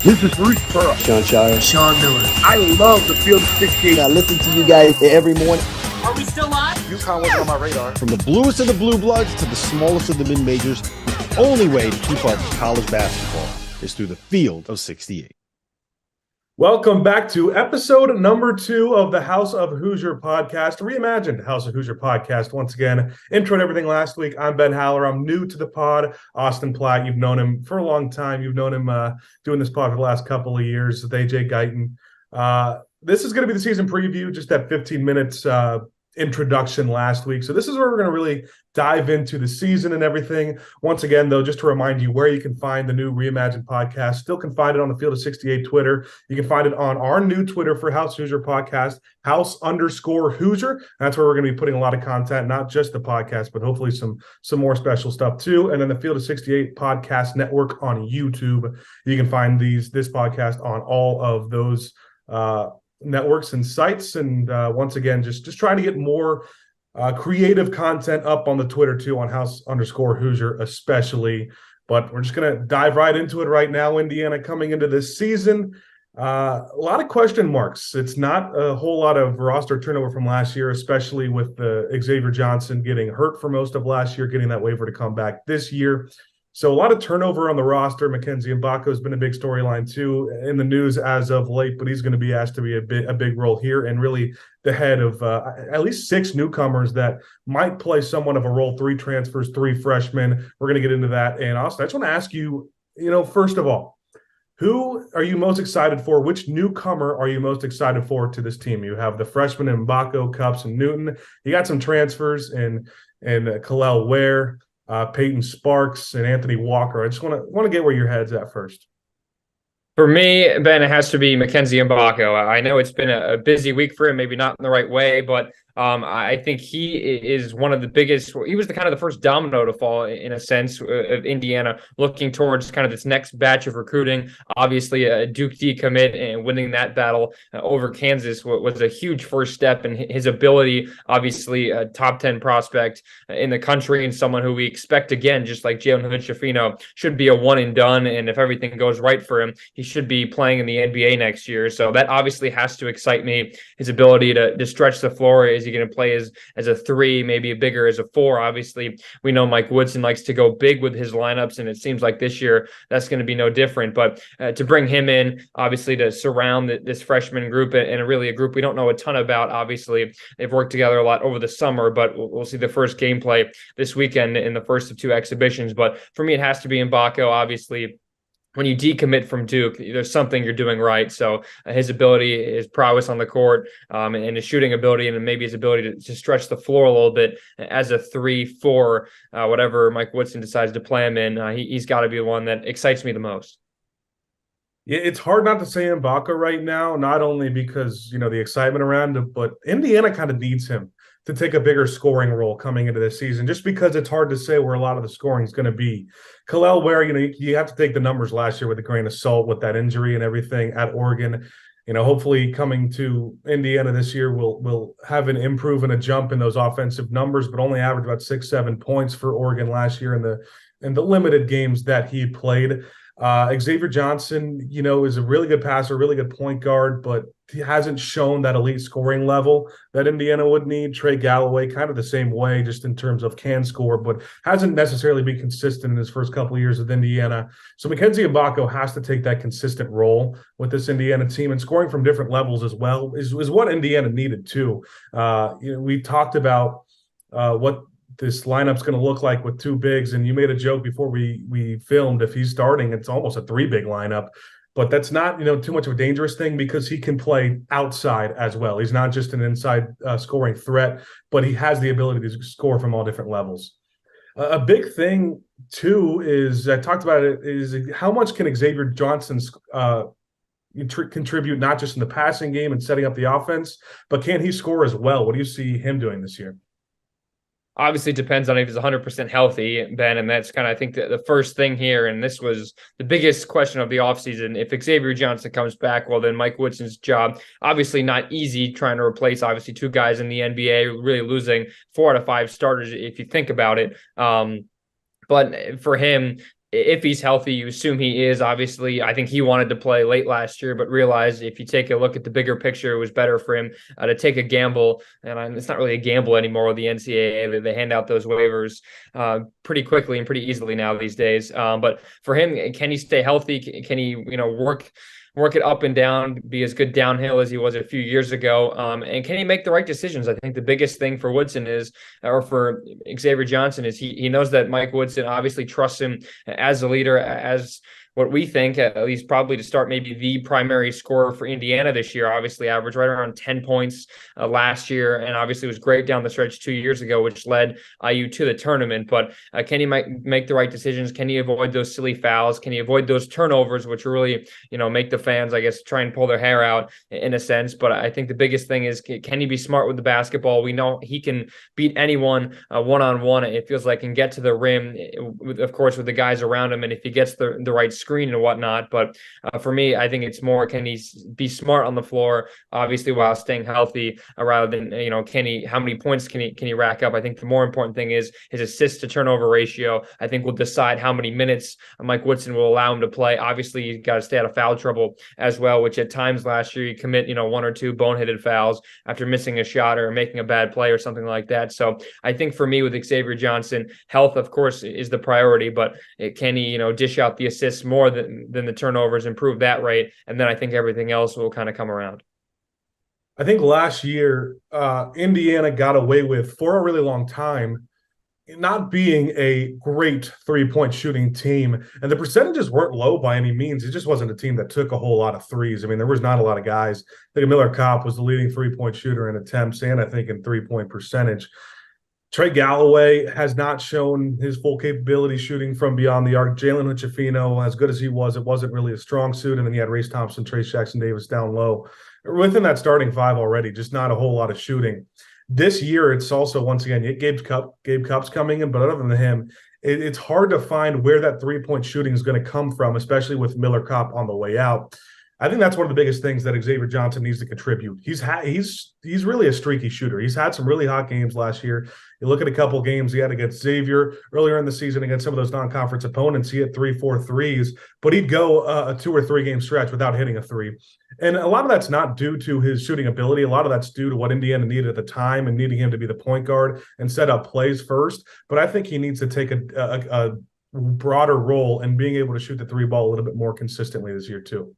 This is Bruce Pearl. Sean Shire. Sean Miller. I love the Field of 68. I listen to you guys every morning. Are we still live? UConn wasn't on my radar. From the bluest of the blue bloods to the smallest of the mid-majors, the only way to keep up with college basketball is through the Field of 68. Welcome back to episode number 2 of the House of Hoosier podcast, reimagined House of Hoosier podcast. Once again, intro and everything last week. I'm Ben Haller. I'm new to the pod. Austin Platt, you've known him for a long time. You've known him doing this pod for the last couple of years with AJ Guyton. This is going to be the season preview, just that 15 minutes introduction last week. So this is where we're going to really dive into the season and everything. Once again, though, just to remind you where you can find the new Reimagined podcast. Still can find it on the Field of 68 Twitter. You can find it on our new Twitter for House Hoosier podcast, House_Hoosier. That's where we're going to be putting a lot of content, not just the podcast, but hopefully some more special stuff too. And then the Field of 68 podcast network on YouTube. You can find this podcast on all of those networks and sites, and once again, just trying to get more creative content up on the Twitter too, on House_Hoosier especially. But we're just gonna dive right into it right now. Indiana coming into this season, a lot of question marks. It's not a whole lot of roster turnover from last year, especially with Xavier Johnson getting hurt for most of last year, getting that waiver to come back this year. So a lot of turnover on the roster. Mackenzie Mbako has been a big storyline too in the news as of late, but he's going to be asked to be a big role here, and really the head of at least 6 newcomers that might play somewhat of a role. 3 transfers, 3 freshmen. We're going to get into that. And Austin, I just want to ask you, first of all, who are you most excited for? Which newcomer are you most excited for to this team? You have the freshmen in Mbako, Cups, and Newton. You got some transfers in Kalel Ware, Peyton Sparks, and Anthony Walker. I just want to get where your head's at first. For me, Ben, it has to be Mackenzie Mbako. I know it's been a busy week for him, maybe not in the right way, but I think he is one of the biggest. He was the first domino to fall, in a sense, of Indiana looking towards kind of this next batch of recruiting. Obviously, a Duke decommit and winning that battle over Kansas was a huge first step in his ability. Obviously, a top 10 prospect in the country, and someone who we expect, again, just like Jalen Hood-Schifino, should be a one and done. And if everything goes right for him, he should be playing in the NBA next year. So that obviously has to excite me. His ability to stretch the floor. Is he going to play as a 3, maybe a bigger as a 4? Obviously, we know Mike Woodson likes to go big with his lineups, and it seems like this year that's going to be no different. But to bring him in, obviously, to surround this freshman group, and really a group we don't know a ton about. Obviously, they've worked together a lot over the summer, but we'll see the first gameplay this weekend in the first of 2 exhibitions. But for me, it has to be Mbako. Obviously, when you decommit from Duke, there's something you're doing right. So his ability, his prowess on the court, and his shooting ability, and maybe his ability to stretch the floor a little bit as a 3-4, whatever Mike Woodson decides to play him in, he's got to be the one that excites me the most. Yeah, it's hard not to say Mbako right now, not only because, the excitement around him, but Indiana kind of needs him to take a bigger scoring role coming into this season, just because it's hard to say where a lot of the scoring is going to be. Kalel Ware, you have to take the numbers last year with a grain of salt with that injury and everything at Oregon. Hopefully coming to Indiana this year will have an improve and a jump in those offensive numbers, but only averaged about 6-7 points for Oregon last year in the limited games that he played. Xavier Johnson, is a really good passer, really good point guard, but he hasn't shown that elite scoring level that Indiana would need. Trey Galloway, kind of the same way, just in terms of can score, but hasn't necessarily been consistent in his first couple of years with Indiana. So Mackenzie Mbako has to take that consistent role with this Indiana team, and scoring from different levels as well is what Indiana needed too. We talked about what this lineup's going to look like with 2 bigs, and you made a joke before we filmed, if he's starting, it's almost a 3-big lineup. But that's not, too much of a dangerous thing, because he can play outside as well. He's not just an inside scoring threat, but he has the ability to score from all different levels. A big thing, too, is I talked about it, is how much can Xavier Johnson contribute, not just in the passing game and setting up the offense, but can he score as well? What do you see him doing this year? Obviously, it depends on if he's 100% healthy, Ben, and that's kind of, I think, the first thing here, and this was the biggest question of the offseason. If Xavier Johnson comes back, well, then Mike Woodson's job, obviously not easy, trying to replace, obviously, 2 guys in the NBA, really losing 4 out of 5 starters, if you think about it. But for him, if he's healthy, you assume he is. Obviously, I think he wanted to play late last year, but realized if you take a look at the bigger picture, it was better for him to take a gamble. And it's not really a gamble anymore with the NCAA. They hand out those waivers pretty quickly and pretty easily now these days. But for him, can he stay healthy? Can he, work it up and down, be as good downhill as he was a few years ago? And can he make the right decisions? I think the biggest thing for Woodson or for Xavier Johnson is he knows that Mike Woodson obviously trusts him as a leader, as what we think, at least probably to start maybe the primary scorer for Indiana this year. Obviously averaged right around 10 points last year, and obviously was great down the stretch 2 years ago, which led IU to the tournament. But can he make the right decisions? Can he avoid those silly fouls? Can he avoid those turnovers, which really, make the fans, I guess, try and pull their hair out in a sense? But I think the biggest thing is, can he be smart with the basketball? We know he can beat anyone one-on-one, it feels like, and get to the rim, of course, with the guys around him, and if he gets the right screen and whatnot. But for me, I think it's more, can he be smart on the floor, obviously, while staying healthy, rather than, how many points can he rack up? I think the more important thing is his assist to turnover ratio. I think will decide how many minutes Mike Woodson will allow him to play. Obviously, you got to stay out of foul trouble as well, which at times last year you commit, one or two boneheaded fouls after missing a shot or making a bad play or something like that. So I think for me with Xavier Johnson, health, of course, is the priority, but can he, dish out the assists more than the turnovers, improve that rate, and then I think everything else will kind of come around. I think last year, Indiana got away with, for a really long time, not being a great three-point shooting team. And the percentages weren't low by any means. It just wasn't a team that took a whole lot of threes. I mean, there was not a lot of guys. I think Miller Kopp was the leading three-point shooter in attempts and I think in three-point percentage. Trey Galloway has not shown his full capability shooting from beyond the arc. Jalen Hood-Schifino, as good as he was, it wasn't really a strong suit. And then you had Race Thompson, Trace Jackson-Davis down low. Within that starting five already, just not a whole lot of shooting. This year, it's also, once again, Gabe Cup's coming in, but other than him, it's hard to find where that three-point shooting is going to come from, especially with Miller Kopp on the way out. I think that's one of the biggest things that Xavier Johnson needs to contribute. He's really a streaky shooter. He's had some really hot games last year. You look at a couple games he had against Xavier earlier in the season against some of those non-conference opponents. He hit 3-4 threes, but he'd go a 2 or 3 game stretch without hitting a three. And a lot of that's not due to his shooting ability. A lot of that's due to what Indiana needed at the time and needing him to be the point guard and set up plays first. But I think he needs to take a broader role in being able to shoot the three ball a little bit more consistently this year too.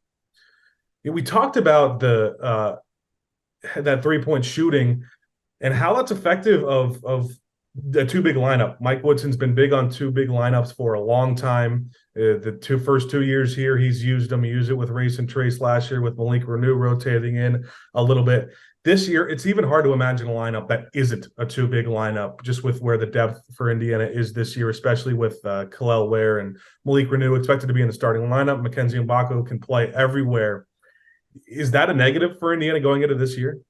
We talked about that 3-point shooting and how that's effective of the two big lineup. Mike Woodson's been big on two big lineups for a long time. The first 2 years here, he's used them. He used it with Race and Trace last year, with Malik Renew rotating in a little bit. This year, it's even hard to imagine a lineup that isn't a two big lineup, just with where the depth for Indiana is this year, especially with Kel'el Ware and Malik Renew expected to be in the starting lineup. Mackenzie Mbako can play everywhere. Is that a negative for Indiana going into this year?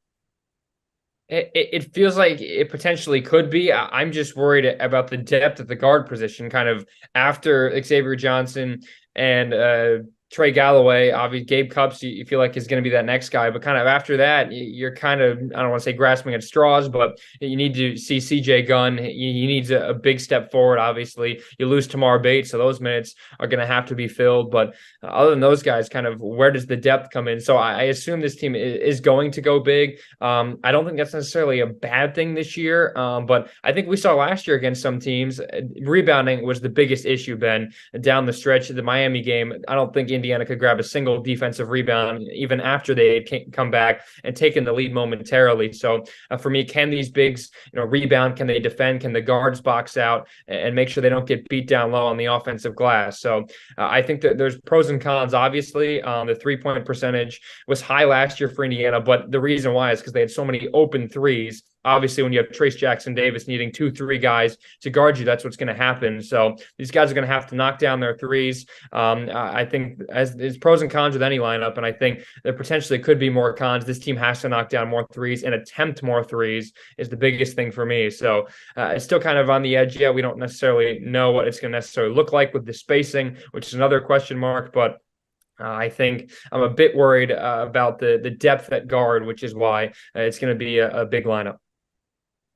It feels like it potentially could be. I'm just worried about the depth at the guard position, kind of after Xavier Johnson and Trey Galloway. Obviously, Gabe Cupps, you feel like is going to be that next guy, but kind of after that, you're kind of, I don't want to say grasping at straws, but you need to see CJ Gunn. He needs a big step forward. Obviously, you lose Tamar Bates, so those minutes are going to have to be filled. But other than those guys, kind of where does the depth come in? So I assume this team is going to go big. I don't think that's necessarily a bad thing this year, but I think we saw last year against some teams, rebounding was the biggest issue, Ben, down the stretch of the Miami game. I don't think Indiana could grab a single defensive rebound even after they had come back and taken the lead momentarily. So for me, can these bigs, rebound? Can they defend? Can the guards box out and make sure they don't get beat down low on the offensive glass? So I think that there's pros and cons. Obviously, the 3-point percentage was high last year for Indiana, but the reason why is because they had so many open threes. Obviously, when you have Trace Jackson-Davis needing 2-3 guys to guard you, that's what's going to happen. So these guys are going to have to knock down their threes. I think there's pros and cons with any lineup, and I think there potentially could be more cons. This team has to knock down more threes and attempt more threes is the biggest thing for me. So it's still kind of on the edge. Yeah, we don't necessarily know what it's going to necessarily look like with the spacing, which is another question mark, but I think I'm a bit worried about the depth at guard, which is why it's going to be a big lineup.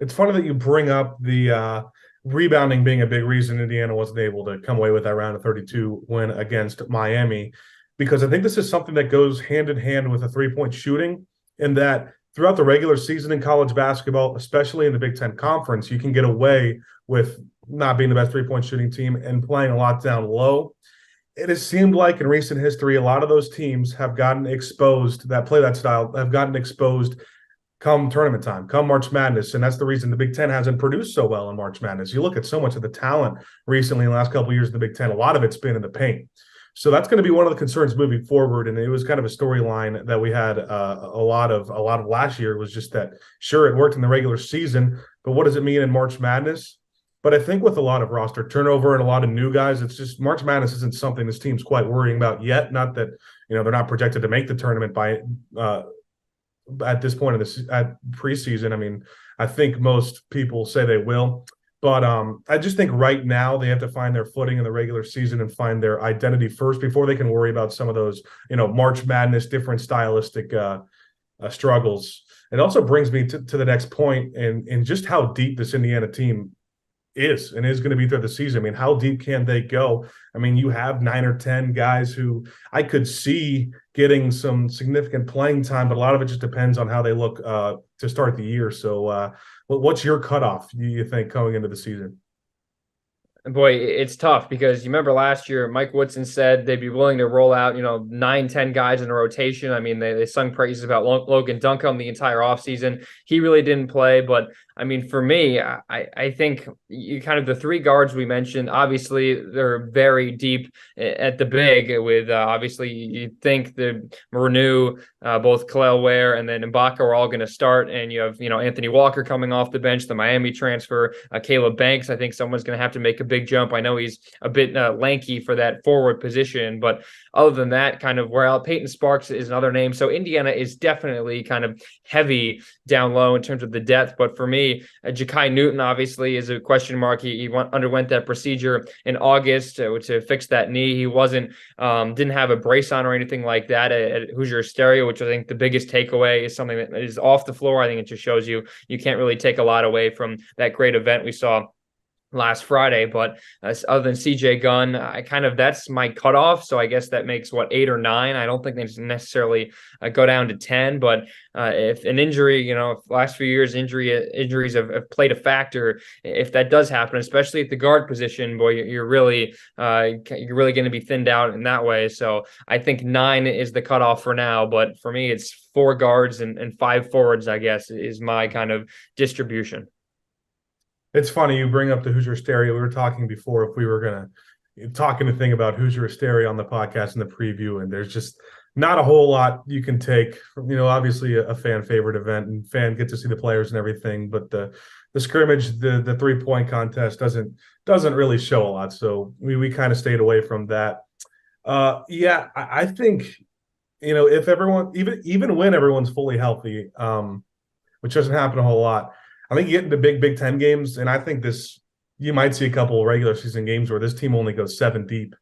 It's funny that you bring up the rebounding being a big reason Indiana wasn't able to come away with that round of 32 win against Miami, because I think this is something that goes hand in hand with a three-point shooting, in that throughout the regular season in college basketball, especially in the Big Ten Conference, you can get away with not being the best three-point shooting team and playing a lot down low. It has seemed like in recent history, a lot of those teams have gotten exposed that play that style, have gotten exposed come tournament time, come March Madness. And that's the reason the Big Ten hasn't produced so well in March Madness. You look at so much of the talent recently in the last couple of years in the Big Ten, a lot of it's been in the paint. So that's going to be one of the concerns moving forward. And it was kind of a storyline that we had a lot of last year, was just that, sure, it worked in the regular season, but what does it mean in March Madness? But I think with a lot of roster turnover and a lot of new guys, it's just March Madness isn't something this team's quite worrying about yet. Not that, they're not projected to make the tournament by at this point of this at preseason. I mean, I think most people say they will. But I just think right now they have to find their footing in the regular season and find their identity first before they can worry about some of those, March Madness, different stylistic struggles. It also brings me to the next point in just how deep this Indiana team is and is going to be throughout the season. I mean, how deep can they go? I mean, you have 9 or 10 guys who I could see getting some significant playing time, but a lot of it just depends on how they look to start the year. So what's your cutoff, do you think, going into the season? Boy, it's tough because you remember last year, Mike Woodson said they'd be willing to roll out, 9, 10 guys in a rotation. I mean, they sung praises about Logan Duncombe the entire offseason. He really didn't play. But, I mean, for me, I think you kind of the 3 guards we mentioned, obviously, they're very deep at the big with, obviously, you think the Renew, both Kalel Ware and then Ibaka are all going to start. And you have, Anthony Walker coming off the bench, the Miami transfer, Caleb Banks. I think someone's going to have to make a big jump. I know he's a bit lanky for that forward position, but other than that, kind of where Peyton Sparks is another name. So Indiana is definitely kind of heavy down low in terms of the depth. But for me, Ja'Kai Newton obviously is a question mark. He underwent that procedure in August to fix that knee. He didn't have a brace on or anything like that at Hoosier Stereo, which I think the biggest takeaway is something that is off the floor. I think it just shows you can't really take a lot away from that great event we saw last Friday. But other than CJ Gunn, that's my cutoff. So I guess that makes 8 or 9. I don't think they necessarily go down to 10, but if an injury, if last few years injuries have played a factor, if that does happen, especially at the guard position, boy, you're really going to be thinned out in that way. So I think 9 is the cutoff for now, but for me, it's 4 guards and 5 forwards, I guess, is my kind of distribution. It's funny you bring up the Hoosier Stereo. We were talking before if we were going to talk anything about Hoosier Stereo on the podcast in the preview, and there's just not a whole lot you can take from, obviously a fan favorite event and fan get to see the players and everything, but the scrimmage, the 3-point contest doesn't really show a lot. So we kind of stayed away from that. I think, if everyone, even when everyone's fully healthy, which doesn't happen a whole lot, I think you get into Big Ten games, and I think you might see a couple of regular season games where this team only goes 7 deep.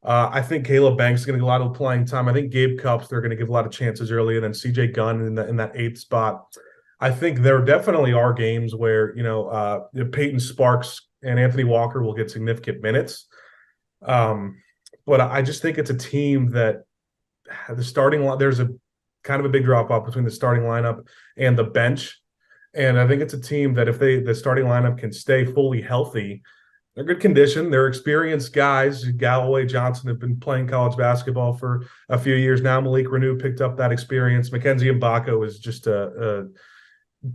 I think Caleb Banks is going to get a lot of playing time. I think Gabe Cupps, they're going to give a lot of chances early, and then CJ Gunn in that 8th spot. I think there definitely are games where, Peyton Sparks and Anthony Walker will get significant minutes. But I just think it's a team that the starting line, there's a kind of a big drop off between the starting lineup and the bench. And I think it's a team that if the starting lineup can stay fully healthy, they're good condition. They're experienced guys. Galloway, Johnson have been playing college basketball for a few years now. Malik Renew picked up that experience. Mackenzie Mbako is just a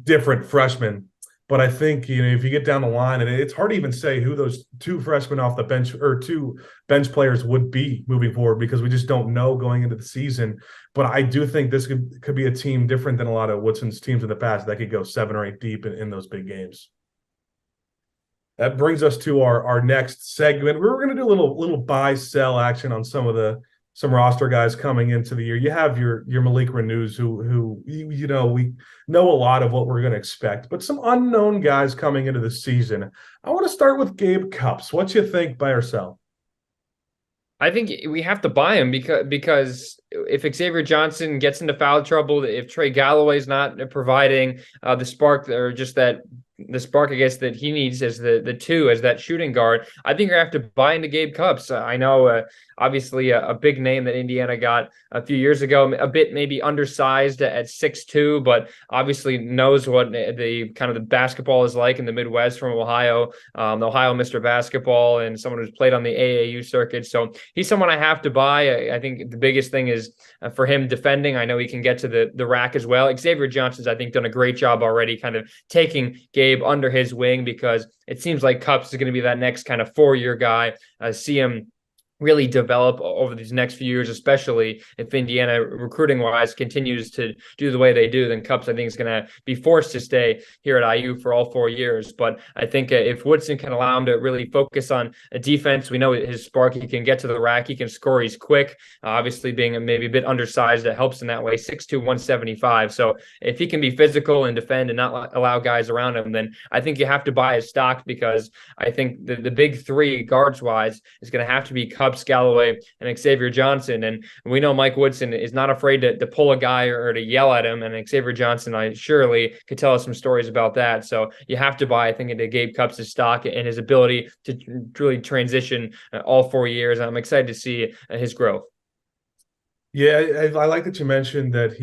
different freshman. But I think, if you get down the line, and it's hard to even say who those 2 freshmen off the bench or 2 bench players would be moving forward, because we just don't know going into the season. But I do think this could be a team different than a lot of Woodson's teams in the past that could go 7 or 8 deep in those big games. That brings us to our next segment. We're going to do a little buy-sell action on some roster guys coming into the year. You have your Malik Renews, who we know a lot of what we're going to expect, but some unknown guys coming into the season. I want to start with Gabe Cupps. What you think, buy or sell? I think we have to buy him because if Xavier Johnson gets into foul trouble, if Trey Galloway's not providing the spark or just that the spark, I guess, that he needs as the two, as that shooting guard. I think you're gonna have to buy into Gabe Cupps. I know, obviously, a big name that Indiana got a few years ago, a bit maybe undersized at 6'2", but obviously knows what the kind of the basketball is like in the Midwest from Ohio, the Ohio Mr. Basketball, and someone who's played on the AAU circuit. So he's someone I have to buy. I think the biggest thing is for him defending. I know he can get to the rack as well. Xavier Johnson's, I think, done a great job already kind of taking Gabe under his wing, because it seems like Cupps is going to be that next kind of 4-year guy. I see him really develop over these next few years, especially if Indiana recruiting wise continues to do the way they do. Then Cupps, I think, is going to be forced to stay here at IU for all 4 years. But I think if Woodson can allow him to really focus on a defense, we know his spark, he can get to the rack, he can score, he's quick. Obviously being maybe a bit undersized, that helps in that way, 6'2", 175. So if he can be physical and defend and not allow guys around him, then I think you have to buy his stock, because I think the big three guards wise is going to have to be Cupps, Galloway, and Xavier Johnson. And we know Mike Woodson is not afraid to pull a guy or to yell at him. And Xavier Johnson, I surely could tell us some stories about that. So you have to buy, I think, into Gabe Cupps' stock and his ability to really transition all 4 years. I'm excited to see his growth. Yeah, I like that you mentioned that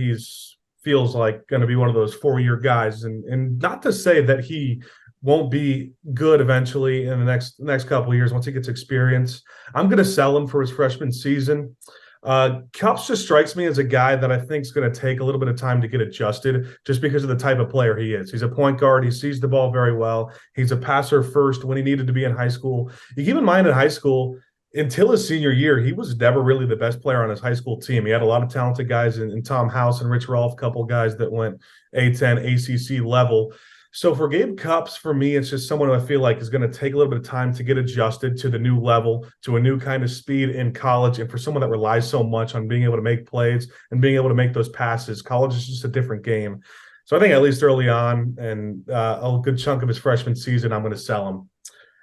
feels like going to be one of those 4-year guys, and not to say that he won't be good eventually in the next couple of years once he gets experience. I'm going to sell him for his freshman season. Cupps just strikes me as a guy that I think is going to take a little bit of time to get adjusted, just because of the type of player he is. He's a point guard. He sees the ball very well. He's a passer first when he needed to be in high school. You keep in mind, in high school, until his senior year, he was never really the best player on his high school team. He had a lot of talented guys in Tom House and Rich Rolfe, a couple of guys that went A10, ACC level. So for Gabe Cupps, for me, it's just someone who I feel like is going to take a little bit of time to get adjusted to the new level, to a new kind of speed in college. And for someone that relies so much on being able to make plays and being able to make those passes, college is just a different game. So I think at least early on, and a good chunk of his freshman season, I'm going to sell him.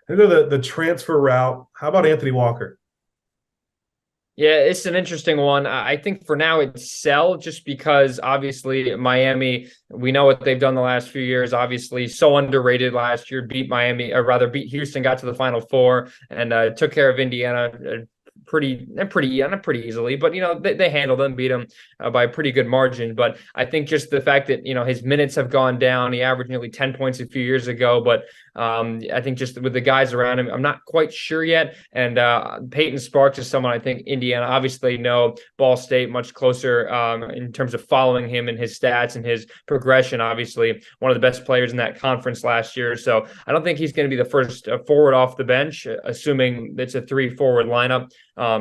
And go the transfer route. How about Anthony Walker? Yeah, it's an interesting one. I think for now it's sell, just because obviously Miami, we know what they've done the last few years. Obviously, so underrated last year, beat Miami, or rather beat Houston, got to the Final Four, and took care of Indiana not pretty easily, but they handled them, beat them by a pretty good margin. But I think just the fact that his minutes have gone down. He averaged nearly 10 points a few years ago, but I think just with the guys around him, I'm not quite sure yet. And Peyton Sparks is someone I think Indiana obviously know. Ball State much closer in terms of following him and his stats and his progression. Obviously, one of the best players in that conference last year. So I don't think he's going to be the first forward off the bench, assuming it's a 3-forward lineup.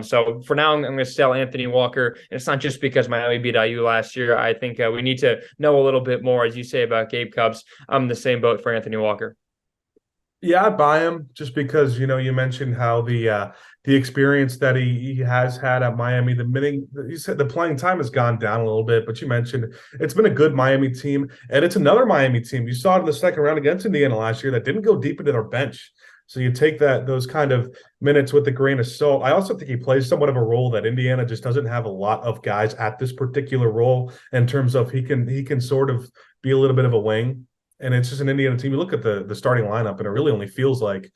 So for now, I'm going to sell Anthony Walker. And it's not just because Miami beat IU last year. I think we need to know a little bit more, as you say, about Gabe Cupps. I'm in the same boat for Anthony Walker. Yeah, I buy him just because, you mentioned how the experience that he has had at Miami, you said the playing time has gone down a little bit, but you mentioned it's been a good Miami team, and it's another Miami team. You saw it in the second round against Indiana last year that didn't go deep into their bench. So you take those kind of minutes with a grain of salt. I also think he plays somewhat of a role that Indiana just doesn't have a lot of guys at this particular role, in terms of he can sort of be a little bit of a wing. And it's just an Indiana team. You look at the starting lineup, and it really only feels like,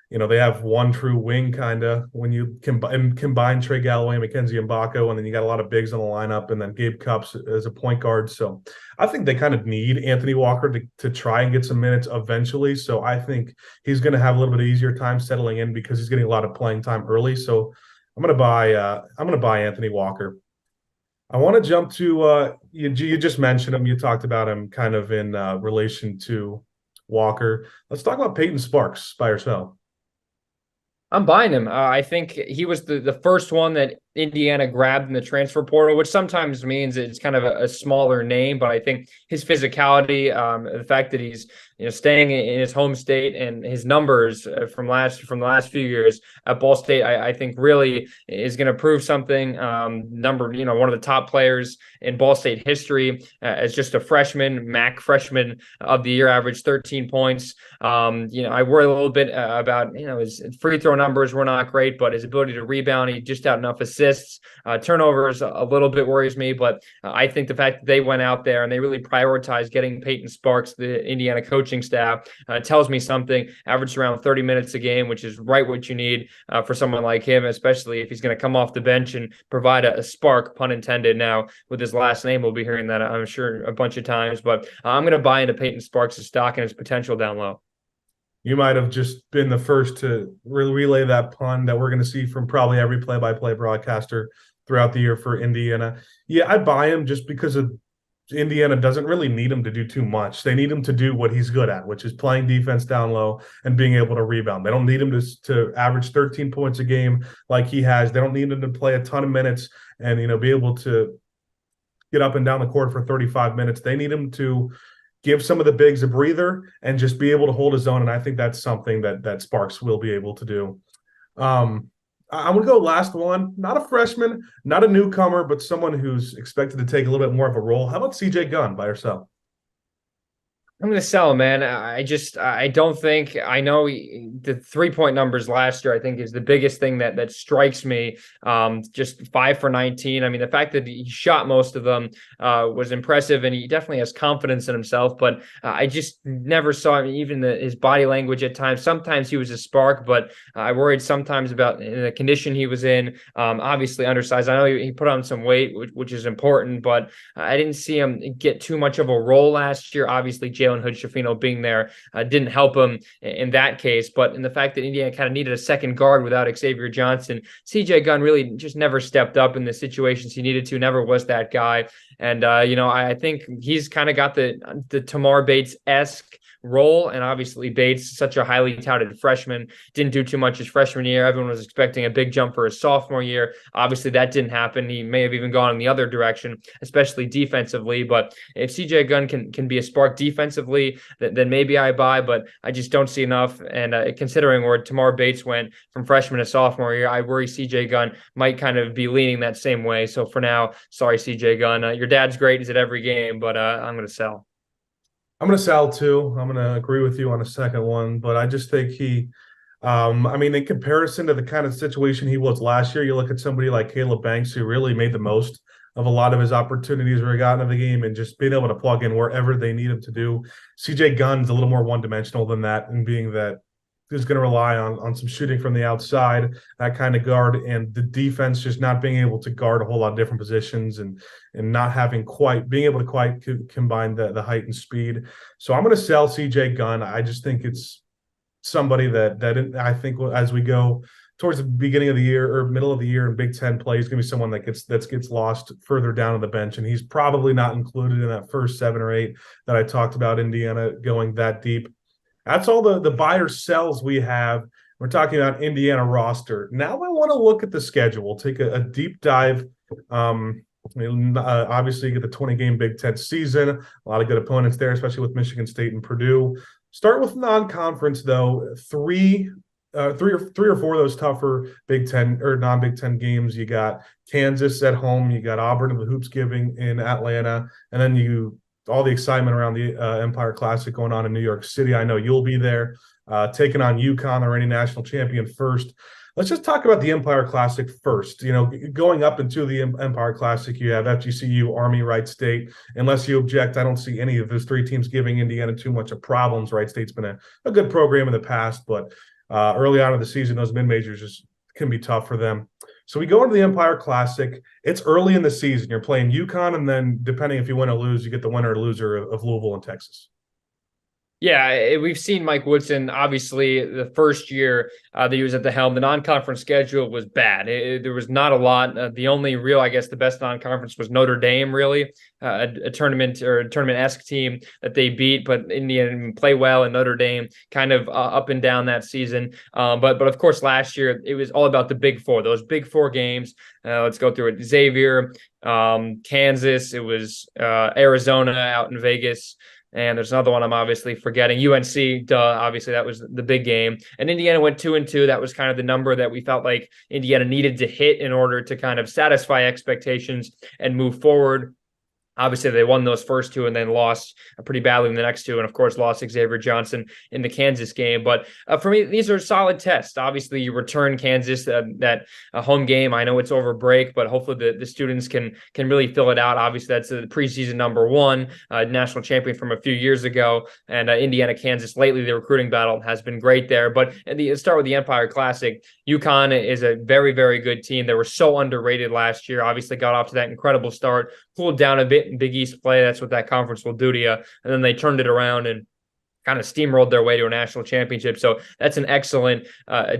they have one true wing kind of when you combine Trey Galloway, Mackenzie Mbako, and then you got a lot of bigs on the lineup, and then Gabe Cupps as a point guard. So I think they kind of need Anthony Walker to try and get some minutes eventually. So I think he's going to have a little bit of easier time settling in, because he's getting a lot of playing time early. So I'm going to buy Anthony Walker. I want to jump to you just mentioned him. You talked about him kind of in relation to Walker. Let's talk about Peyton Sparks by yourself. I'm buying him. I think he was the first one that Indiana grabbed in the transfer portal, which sometimes means it's kind of a smaller name, but I think his physicality, the fact that he's staying in his home state, and his numbers from the last few years at Ball State, I think really is going to prove something. One of the top players in Ball State history as just a freshman, MAC freshman of the year, averaged 13 points. I worry a little bit about his free throw numbers were not great, but his ability to rebound, he just had enough assists assists. Turnovers a little bit worries me, but I think the fact that they went out there and they really prioritized getting Peyton Sparks, the Indiana coaching staff, tells me something. Averaged around 30 minutes a game, which is right what you need for someone like him, especially if he's going to come off the bench and provide a spark, pun intended. Now, with his last name, we'll be hearing that, I'm sure, a bunch of times, but I'm going to buy into Peyton Sparks' stock and his potential down low. You might have just been the first to relay that pun that we're going to see from probably every play-by-play broadcaster throughout the year for Indiana. Yeah, I buy him just because of Indiana doesn't really need him to do too much. They need him to do what he's good at, which is playing defense down low and being able to rebound. They don't need him to average 13 points a game like he has. They don't need him to play a ton of minutes and be able to get up and down the court for 35 minutes. They need him to give some of the bigs a breather and just be able to hold his own. And I think that's something that Sparks will be able to do. I'm going to go last one. Not a freshman, not a newcomer, but someone who's expected to take a little bit more of a role. How about CJ Gunn by herself? I'm going to sell him, man. I don't think I know the 3-point numbers last year, I think, is the biggest thing that strikes me. Just 5 for 19. I mean, the fact that he shot most of them was impressive, and he definitely has confidence in himself. But I just never saw him, even his body language at times. Sometimes he was a spark, but I worried sometimes about the condition he was in. Obviously undersized. I know he put on some weight, which is important, but I didn't see him get too much of a role last year. Obviously, Jalen Hood-Schifino being there didn't help him in that case, but in the fact that Indiana kind of needed a second guard without Xavier Johnson, CJ Gunn really just never stepped up in the situations he needed to, never was that guy. And, I think he's kind of got the Tamar Bates-esque role, and obviously Bates, such a highly touted freshman, didn't do too much his freshman year. Everyone was expecting a big jump for his sophomore year. Obviously that didn't happen. He may have even gone in the other direction, especially defensively. But if CJ Gunn can be a spark defensively, then maybe I buy, but I just don't see enough. And considering where Tamar Bates went from freshman to sophomore year, I worry CJ Gunn might kind of be leaning that same way. So for now, sorry, CJ Gunn. Your dad's great. He's at every game, but I'm going to sell. I'm going to sell too. I'm going to agree with you on a second one, but I just think he, in comparison to the kind of situation he was last year, you look at somebody like Caleb Banks, who really made the most of a lot of his opportunities where he got into the game and just being able to plug in wherever they need him to do. CJ Gunn's a little more one-dimensional than that, and being that he's going to rely on some shooting from the outside, that kind of guard, and the defense just not being able to guard a whole lot of different positions and not being able to quite combine the height and speed. So I'm going to sell CJ Gunn. I just think it's somebody that I think as we go towards the beginning of the year or middle of the year in Big Ten play, he's going to be someone that gets lost further down on the bench, and he's probably not included in that first 7 or 8 that I talked about Indiana going that deep. That's all the buyer sells we have. We're talking about Indiana roster. Now I want to look at the schedule. We'll take a deep dive. Obviously, you get the 20-game Big Ten season. A lot of good opponents there, especially with Michigan State and Purdue. Start with non-conference, though. Three or four of those tougher Big Ten or non-Big Ten games. You got Kansas at home. You got Auburn and the Hoops Giving in Atlanta. And then all the excitement around the Empire Classic going on in New York City. I know you'll be there taking on UConn, the reigning national champion, first. Let's just talk about the Empire Classic first. Going up into the Empire Classic, you have FGCU, Army, Wright State. Unless you object, I don't see any of those 3 teams giving Indiana too much of problems. Wright State's been a good program in the past, but early on in the season, those mid-majors just can be tough for them. So we go into the Empire Classic. It's early in the season. You're playing UConn, and then depending if you win or lose, you get the winner or loser of Louisville and Texas. Yeah, we've seen Mike Woodson, obviously, the first year that he was at the helm. The non-conference schedule was bad. There was not a lot. The only real, I guess, the best non-conference was Notre Dame, really, a tournament or a tournament-esque team that they beat, but Indiana didn't play well, and Notre Dame kind of up and down that season. But of course, last year, it was all about the Big Four, those Big Four games. Let's go through it. Xavier, Kansas, it was Arizona out in Vegas. And there's another one I'm obviously forgetting. UNC, obviously that was the big game. And Indiana went 2-2. That was kind of the number that we felt like Indiana needed to hit in order to kind of satisfy expectations and move forward. Obviously, they won those first two and then lost pretty badly in the next two, and of course, lost Xavier Johnson in the Kansas game. But for me, these are solid tests. Obviously, you return Kansas that home game. I know it's over break, but hopefully the students can really fill it out. Obviously, that's the preseason number one national champion from a few years ago, and Indiana Kansas lately the recruiting battle has been great there. But start with the Empire Classic. UConn is a very, very good team. They were so underrated last year. Obviously, got off to that incredible start, cooled down a bit in Big East play. That's what that conference will do to you. And then they turned it around and kind of steamrolled their way to a national championship. So that's an excellent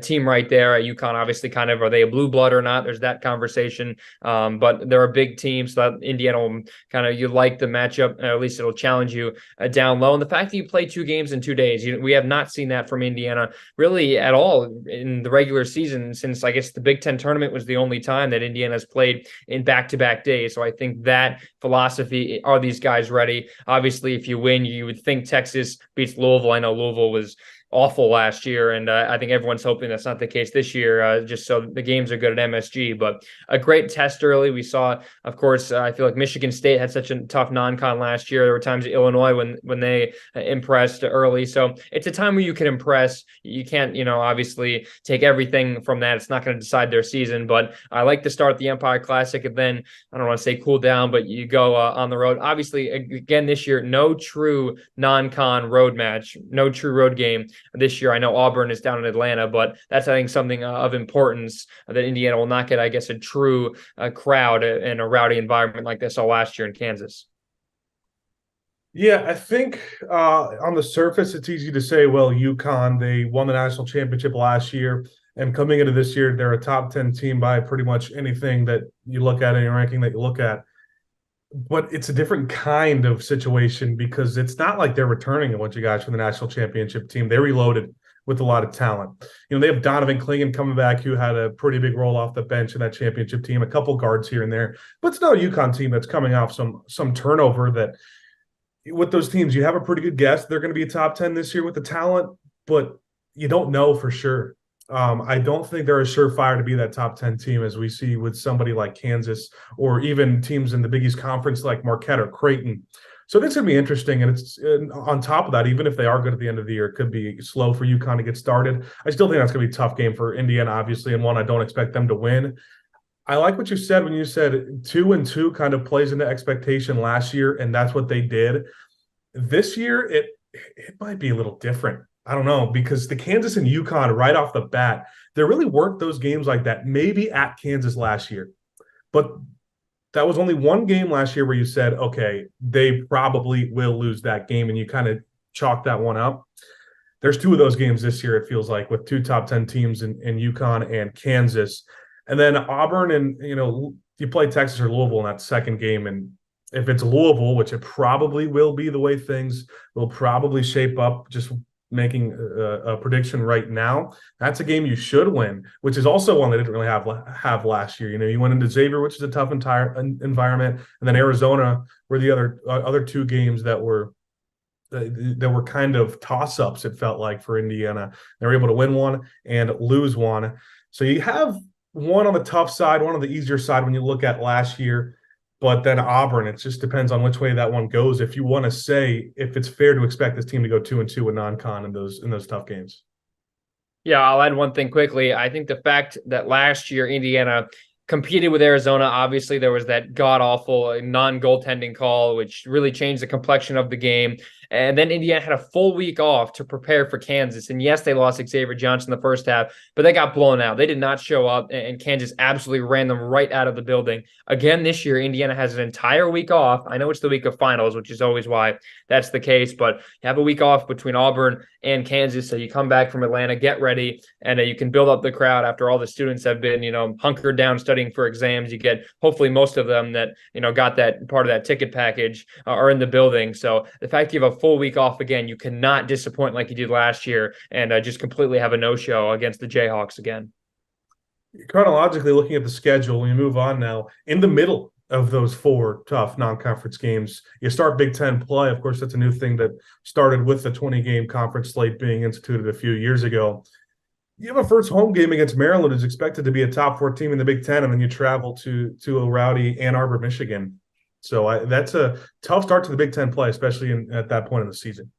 team right there. UConn, obviously, kind of, are they a blue blood or not? There's that conversation. But they're a big team, so that Indiana will kind of, you like the matchup, or at least it'll challenge you down low. And the fact that you play 2 games in 2 days, we have not seen that from Indiana really at all in the regular season since, I guess, the Big Ten tournament was the only time that Indiana's played in back-to-back days. So I think that philosophy, are these guys ready? Obviously, if you win, you would think Texas beats Louisville. I know Louisville was awful last year, and I think everyone's hoping that's not the case this year, just so the games are good at MSG. But a great test early. We saw, of course, I feel like Michigan State had such a tough non-con last year. There were times at Illinois when they impressed early. So it's a time where you can impress. You can't, obviously take everything from that. It's not going to decide their season. But I like to start the Empire Classic, and then, I don't want to say cool down, but you go on the road. Obviously, again, this year, no true non-con road match, no true road game this year. I know Auburn is down in Atlanta, but that's, I think, something of importance that Indiana will not get, I guess, a true crowd in a rowdy environment like they saw last year in Kansas. Yeah, I think on the surface, it's easy to say, well, UConn, they won the national championship last year, and coming into this year, they're a top 10 team by pretty much anything that you look at, any ranking that you look at. But it's a different kind of situation because it's not like they're returning a bunch of guys from the national championship team. They reloaded with a lot of talent. They have Donovan Clingan coming back, who had a pretty big role off the bench in that championship team, a couple guards here and there. But it's not a UConn team that's coming off some turnover that with those teams, you have a pretty good guess they're going to be a top 10 this year with the talent, but you don't know for sure. I don't think they're as surefire to be that top 10 team as we see with somebody like Kansas or even teams in the Big East Conference like Marquette or Creighton. So this could be interesting. And it's on top of that, even if they are good at the end of the year, it could be slow for UConn to get started. I still think that's going to be a tough game for Indiana, obviously, and one I don't expect them to win. I like what you said when you said 2-2 kind of plays into expectation last year, and that's what they did. This year, it might be a little different. I don't know, because the Kansas and UConn right off the bat, there really weren't those games like that, maybe at Kansas last year. But that was only one game last year where you said, okay, they probably will lose that game, and you kind of chalked that one up. There's 2 of those games this year, it feels like, with 2 top 10 teams in UConn and Kansas. And then Auburn and, you play Texas or Louisville in that second game, and if it's Louisville, which it probably will be the way things will probably shape up, just making a prediction right now, that's a game you should win, which is also one they didn't really have last year. You went into Xavier, which is a tough environment, and then Arizona were the other 2 games that were kind of toss-ups, it felt like, for Indiana. They were able to win one and lose one. So you have one on the tough side, one on the easier side when you look at last year. But then Auburn, it just depends on which way that one goes. If you want to say if it's fair to expect this team to go 2-2 with non-con in those tough games. Yeah, I'll add one thing quickly. I think the fact that last year Indiana competed with Arizona, obviously there was that god-awful non-goaltending call, which really changed the complexion of the game. And then Indiana had a full week off to prepare for Kansas. And yes, they lost Xavier Johnson in the first half, but they got blown out. They did not show up, and Kansas absolutely ran them right out of the building. Again, this year, Indiana has an entire week off. I know it's the week of finals, which is always why that's the case, but you have a week off between Auburn and Kansas. So you come back from Atlanta, get ready, and you can build up the crowd after all the students have been, hunkered down studying for exams. You get hopefully most of them that, got that part of that ticket package are in the building. So the fact you have a full week off again, you cannot disappoint like you did last year and just completely have a no-show against the Jayhawks again. Chronologically, looking at the schedule, we move on now. In the middle of those 4 tough non-conference games, you start Big Ten play. Of course, that's a new thing that started with the 20-game conference slate being instituted a few years ago. You have a first home game against Maryland, who's expected to be a top 4 team in the Big Ten, and then you travel to a rowdy Ann Arbor, Michigan. So that's a tough start to the Big Ten play, especially at that point in the season.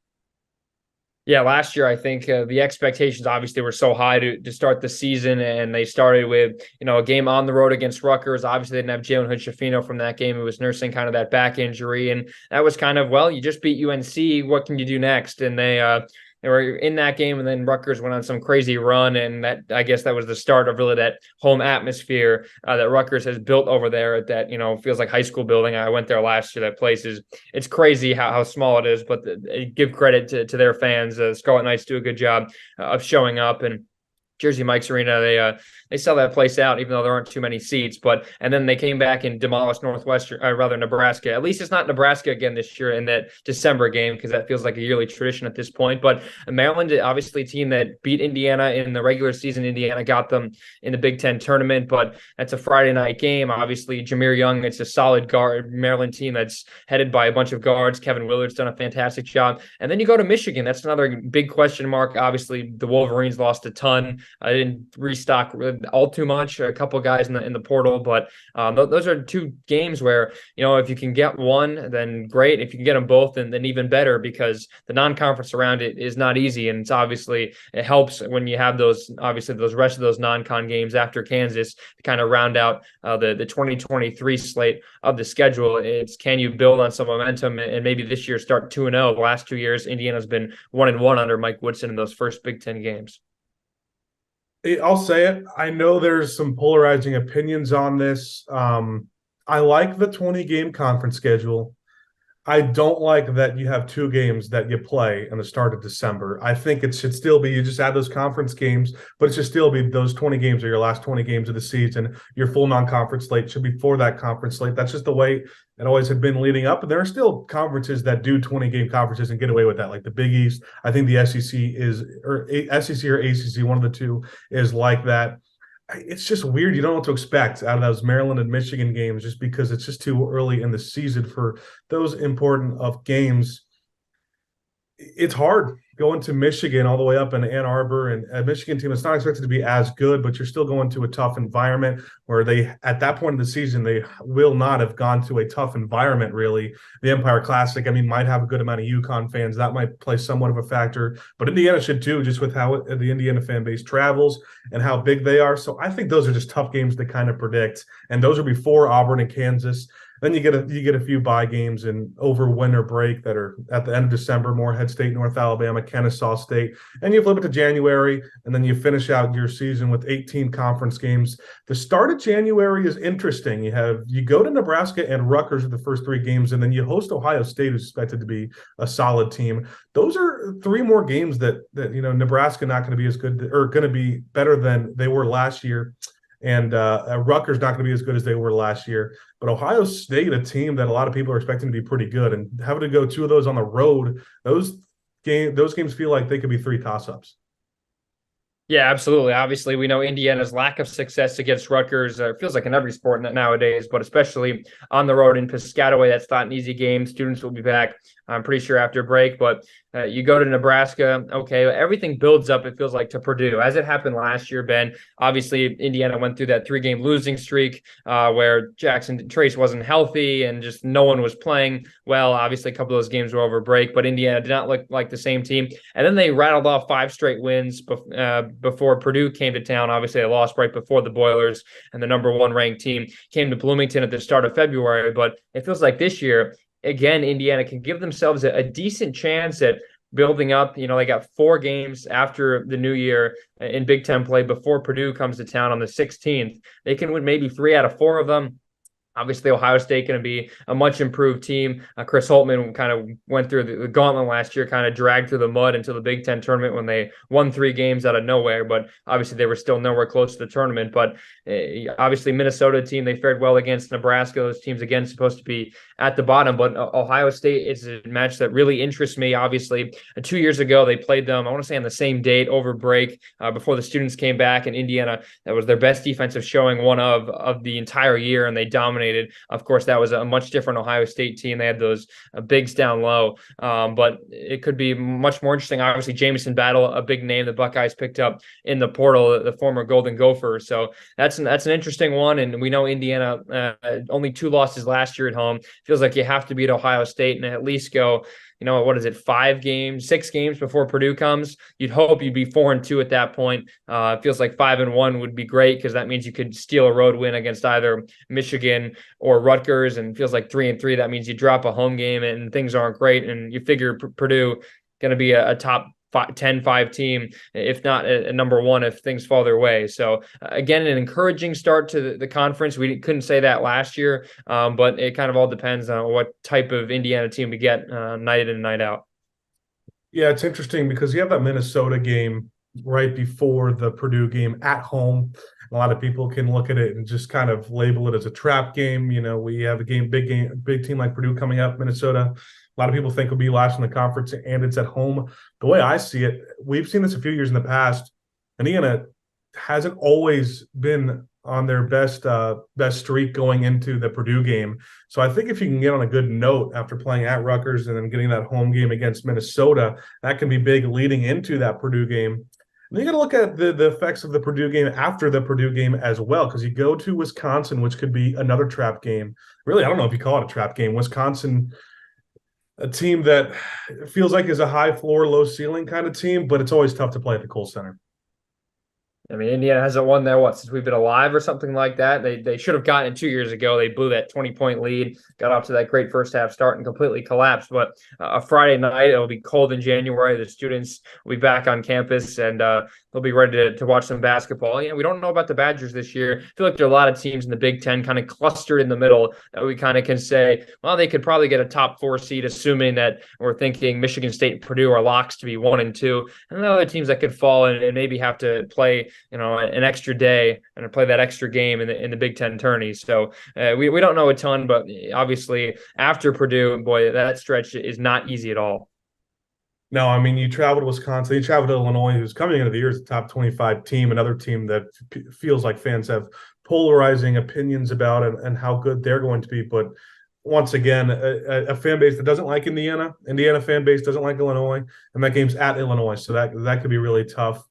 Yeah, last year I think the expectations obviously were so high to start the season, and they started with a game on the road against Rutgers. Obviously, they didn't have Jalen Hood-Schifino from that game, who was nursing kind of that back injury, and that was kind of, well, you just beat UNC. What can you do next? And they were in that game, and then Rutgers went on some crazy run, and that, I guess, that was the start of really that home atmosphere that Rutgers has built over there at that, feels like high school building. I went there last year. That place it's crazy how small it is, but give credit to their fans. Scarlet Knights do a good job of showing up, and Jersey Mike's Arena, they sell that place out, even though there aren't too many seats. And then they came back and demolished Nebraska. At least it's not Nebraska again this year in that December game, because that feels like a yearly tradition at this point. But Maryland, obviously a team that beat Indiana in the regular season. Indiana got them in the Big Ten tournament, but that's a Friday night game. Obviously, Jameer Young, it's a solid guard Maryland team that's headed by a bunch of guards. Kevin Willard's done a fantastic job. And then you go to Michigan. That's another big question mark. Obviously, the Wolverines lost a ton. I didn't restock all too much. A couple guys in the portal, but those are two games where if you can get one, then great. If you can get them both, then even better, because the non-conference around it is not easy, and it helps when you have those rest of those non-con games after Kansas to kind of round out the 2023 slate of the schedule. It's, can you build on some momentum and maybe this year start 2-0? The last 2 years, Indiana's been 1-1 under Mike Woodson in those first Big Ten games. I'll say it. I know there's some polarizing opinions on this. I like the 20-game conference schedule. I don't like that you have 2 games that you play in the start of December. I think it should still be, you just add those conference games, but it should still be those 20 games are your last 20 games of the season. Your full non-conference slate should be for that conference slate. That's just the way it always had been leading up. And there are still conferences that do 20-game conferences and get away with that, like the Big East. I think the SEC or ACC, one of the two is like that. It's just weird. You don't know what to expect out of those Maryland and Michigan games, just because it's just too early in the season for those important of games. It's hard going to Michigan all the way up in Ann Arbor, and a Michigan team that's not expected to be as good, but you're still going to a tough environment where they, at that point in the season, they will not have gone to a tough environment, really. The Empire Classic, might have a good amount of UConn fans. That might play somewhat of a factor, but Indiana should too, just with how the Indiana fan base travels and how big they are. So I think those are just tough games to kind of predict, and those are before Auburn and Kansas. Then you get a few bye games and over winter break that are at the end of December: Morehead State, North Alabama, Kennesaw State, and you flip it to January, and then you finish out your season with 18 conference games. The start of January is interesting. You go to Nebraska and Rutgers for the first 3 games, and then you host Ohio State, who's expected to be a solid team. Those are 3 more games that Nebraska not going to be as good, or going to be better than they were last year. And Rutgers not going to be as good as they were last year. But Ohio State, a team that a lot of people are expecting to be pretty good, and having to go 2 of those on the road, those games feel like they could be 3 toss-ups. Yeah, absolutely. Obviously, we know Indiana's lack of success against Rutgers feels like in every sport nowadays, but especially on the road in Piscataway. That's not an easy game. Students will be back, I'm pretty sure, after break. But you go to Nebraska, okay, everything builds up, it feels like, to Purdue, as it happened last year, Ben. Obviously, Indiana went through that 3-game losing streak where Jackson Trace wasn't healthy and just no one was playing well. Obviously, a couple of those games were over break, but Indiana did not look like the same team. And then they rattled off 5 straight wins before Purdue came to town. Obviously, they lost right before the Boilers and the number 1 ranked team came to Bloomington at the start of February. But it feels like this year, again, Indiana can give themselves a decent chance at building up. They got 4 games after the new year in Big Ten play before Purdue comes to town on the 16th. They can win maybe 3 out of 4 of them. Obviously, Ohio State going to be a much improved team. Chris Holtmann kind of went through the gauntlet last year, kind of dragged through the mud until the Big Ten tournament when they won 3 games out of nowhere. But obviously, they were still nowhere close to the tournament. But obviously, Minnesota team, they fared well against Nebraska. Those teams, again, supposed to be at the bottom. But Ohio State is a match that really interests me. Obviously, 2 years ago, they played them, I want to say, on the same date over break before the students came back. And Indiana, that was their best defensive showing, one of the entire year, and they dominated dominated. Of course, that was a much different Ohio State team. They had those bigs down low, but it could be much more interesting. Obviously, Jamison Battle, a big name the Buckeyes picked up in the portal, the former Golden Gopher. So that's an interesting one. And we know Indiana only 2 losses last year at home. Feels like you have to beat Ohio State and at least go, what is it, 6 games before Purdue comes? You'd hope you'd be 4-2 at that point. It feels like 5-1 would be great because that means you could steal a road win against either Michigan or Rutgers, and feels like 3-3. That means you drop a home game and things aren't great, and you figure Purdue going to be a top 10-5 team, if not a number 1 if things fall their way. So again, an encouraging start to the conference. We couldn't say that last year, but it kind of all depends on what type of Indiana team we get night in and night out. Yeah, it's interesting because you have that Minnesota game right before the Purdue game at home. A lot of people can look at it and just kind of label it as a trap game. We have a big team like Purdue coming up, Minnesota. A lot of people think will be last in the conference, and it's at home. The way I see it, we've seen this a few years in the past. Indiana hasn't always been on their best streak going into the Purdue game. So I think if you can get on a good note after playing at Rutgers and then getting that home game against Minnesota, that can be big leading into that Purdue game. And then you got to look at the effects of the Purdue game after the Purdue game as well, because you go to Wisconsin, which could be another trap game. Really, I don't know if you call it a trap game. Wisconsin, a team that feels like is a high floor, low ceiling kind of team, but it's always tough to play at the Kohl Center. I mean, Indiana hasn't won there, since we've been alive or something like that. They should have gotten it 2 years ago. They blew that 20-point lead, got off to that great first half start and completely collapsed. But a Friday night, it'll be cold in January. The students will be back on campus, and they'll be ready to watch some basketball. We don't know about the Badgers this year. I feel like there are a lot of teams in the Big Ten kind of clustered in the middle that we kind of can say, well, they could probably get a top 4 seed, assuming that we're thinking Michigan State and Purdue are locks to be 1 and 2. And the other teams that could fall and maybe have to play an extra day and play that extra game in the Big Ten tourneys. So we don't know a ton, but obviously after Purdue, boy, that stretch is not easy at all. No, I mean, you traveled to Wisconsin, you traveled to Illinois, who's coming into the year as a top 25 team, another team that feels like fans have polarizing opinions about and how good they're going to be. But once again, a fan base that doesn't like Indiana fan base doesn't like Illinois, and that game's at Illinois, so that could be really tough.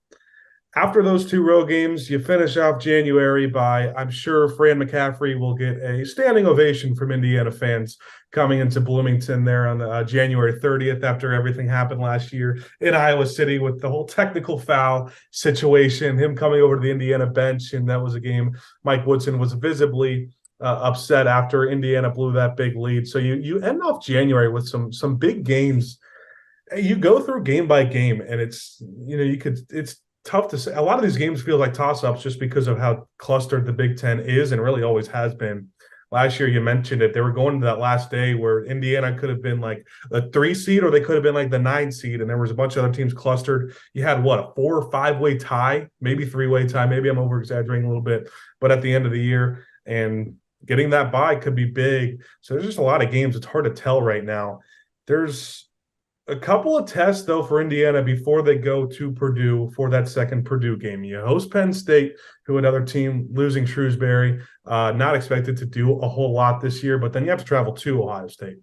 After those 2 road games, you finish off January by, I'm sure Fran McCaffrey will get a standing ovation from Indiana fans coming into Bloomington there on January 30th after everything happened last year in Iowa City with the whole technical foul situation, him coming over to the Indiana bench, and that was a game Mike Woodson was visibly upset after Indiana blew that big lead. So you end off January with some big games. You go through game by game, and it's tough to say. A lot of these games feel like toss-ups just because of how clustered the Big Ten is and really always has been. Last year, you mentioned it. They were going to that last day where Indiana could have been like a 3 seed or they could have been like the 9 seed, and there was a bunch of other teams clustered. You had, a 4 or 5-way tie, maybe 3-way tie. Maybe I'm over-exaggerating a little bit. But at the end of the year, and getting that bye could be big. So there's just a lot of games. It's hard to tell right now. There's a couple of tests, though, for Indiana before they go to Purdue for that second Purdue game. You host Penn State, who another team losing Shrewsbury, not expected to do a whole lot this year, but then you have to travel to Ohio State.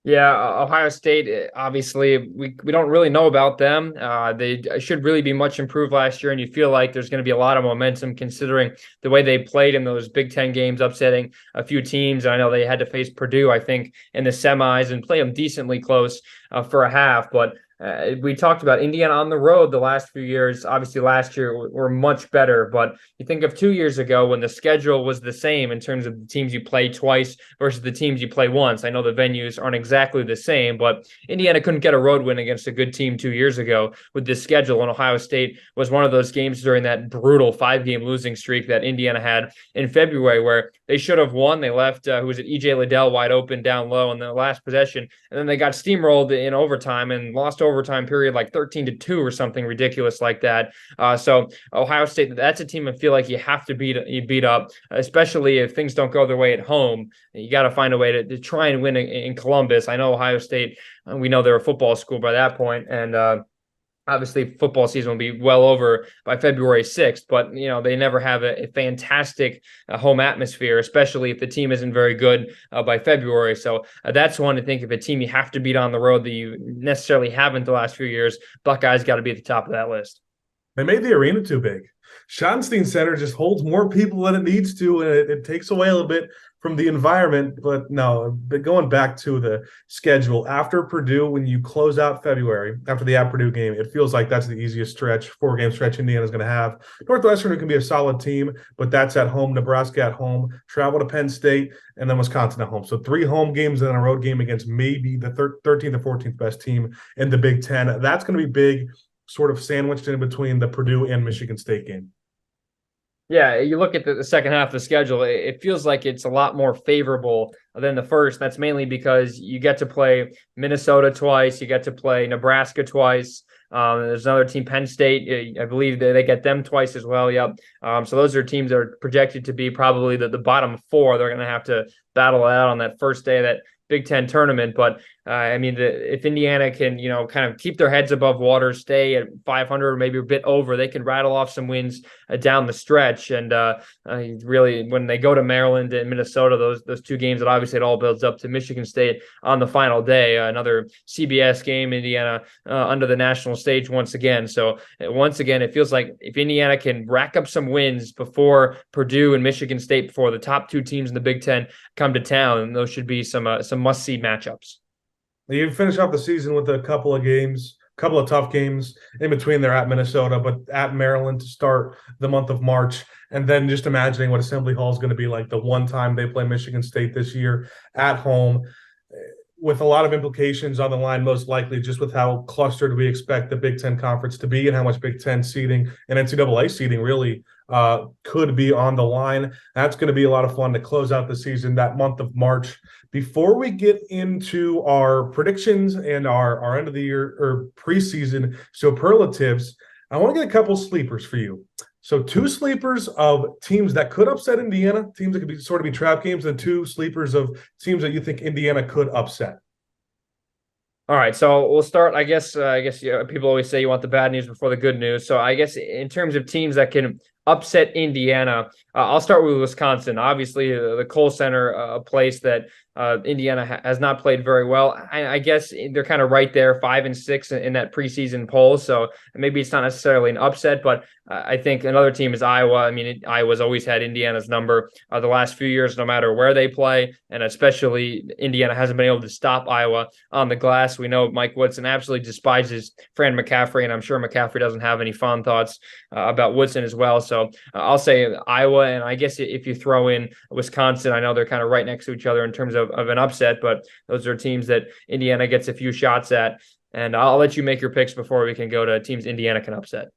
Yeah, Ohio State, obviously, we don't really know about them. They should really be much improved last year, and you feel like there's going to be a lot of momentum considering the way they played in those Big Ten games, upsetting a few teams. I know they had to face Purdue, I think, in the semis and play them decently close for a half, but we talked about Indiana on the road the last few years. Obviously, last year were much better, but you think of 2 years ago when the schedule was the same in terms of the teams you play twice versus the teams you play once. I know the venues aren't exactly the same, but Indiana couldn't get a road win against a good team 2 years ago with this schedule, and Ohio State was one of those games during that brutal 5-game losing streak that Indiana had in February where they should have won. They left, E.J. Liddell wide open down low on the last possession, and then they got steamrolled in overtime and lost overtime period like 13-2 or something ridiculous like that. So Ohio State, that's a team I feel like you have to beat up, especially if things don't go their way at home. You got to find a way to try and win in Columbus. I know Ohio State, we know they're a football school by that point, and Obviously, football season will be well over by February 6th, but they never have a fantastic home atmosphere, especially if the team isn't very good by February. So that's one to think, if a team you have to beat on the road that you necessarily haven't the last few years, Buckeyes got to be at the top of that list. They made the arena too big. Schottenstein Center just holds more people than it needs to, and it takes away a little bit from the environment. But no, but going back to the schedule, after Purdue, when you close out February, after the at Purdue game, it feels like that's the easiest stretch, 4-game stretch Indiana's going to have. Northwestern, it can be a solid team, but that's at home. Nebraska at home, travel to Penn State, and then Wisconsin at home. So 3 home games and then a road game against maybe the 13th or 14th best team in the Big Ten. That's going to be big, sort of sandwiched in between the Purdue and Michigan State game. Yeah, you look at the second half of the schedule, it feels like it's a lot more favorable than the first. That's mainly because you get to play Minnesota twice, you get to play Nebraska twice. There's another team, Penn State. I believe they get them twice as well. Yep. So those are teams that are projected to be probably the bottom 4. They're going to have to battle it out on that first day of that Big Ten tournament. But if Indiana can, kind of keep their heads above water, stay at 500, maybe a bit over, they can rattle off some wins down the stretch. And really, when they go to Maryland and Minnesota, those 2 games, that obviously it all builds up to Michigan State on the final day, another CBS game, Indiana under the national stage once again. So once again, it feels like if Indiana can rack up some wins before Purdue and Michigan State, before the top 2 teams in the Big Ten come to town, those should be some must-see matchups. You finish off the season with a couple of tough games in between. They're at Minnesota, but at Maryland to start the month of March. And then just imagining what Assembly Hall is going to be like the one time they play Michigan State this year at home, with a lot of implications on the line, most likely just with how clustered we expect the Big Ten Conference to be and how much Big Ten seeding and NCAA seeding really could be on the line. That's going to be a lot of fun to close out the season, that month of March. Before we get into our predictions and our end of the year or preseason superlatives, I want to get a couple sleepers for you. So 2 sleepers of teams that could upset Indiana, teams that could be sort of be trap games, and 2 sleepers of teams that you think Indiana could upset. All right, so we'll start. I guess people always say you want the bad news before the good news. So I guess in terms of teams that can upset Indiana, I'll start with Wisconsin. Obviously, the Kohl Center, a place that Indiana has not played very well. I guess they're kind of right there, 5 and 6 in that preseason poll. So maybe it's not necessarily an upset, but I think another team is Iowa. I mean, Iowa's always had Indiana's number the last few years, no matter where they play, and especially Indiana hasn't been able to stop Iowa on the glass. We know Mike Woodson absolutely despises Fran McCaffrey, and I'm sure McCaffrey doesn't have any fond thoughts about Woodson as well. So I'll say Iowa, and I guess if you throw in Wisconsin, I know they're kind of right next to each other in terms of an upset, but those are teams that Indiana gets a few shots at. And I'll let you make your picks before we can go to teams Indiana can upset.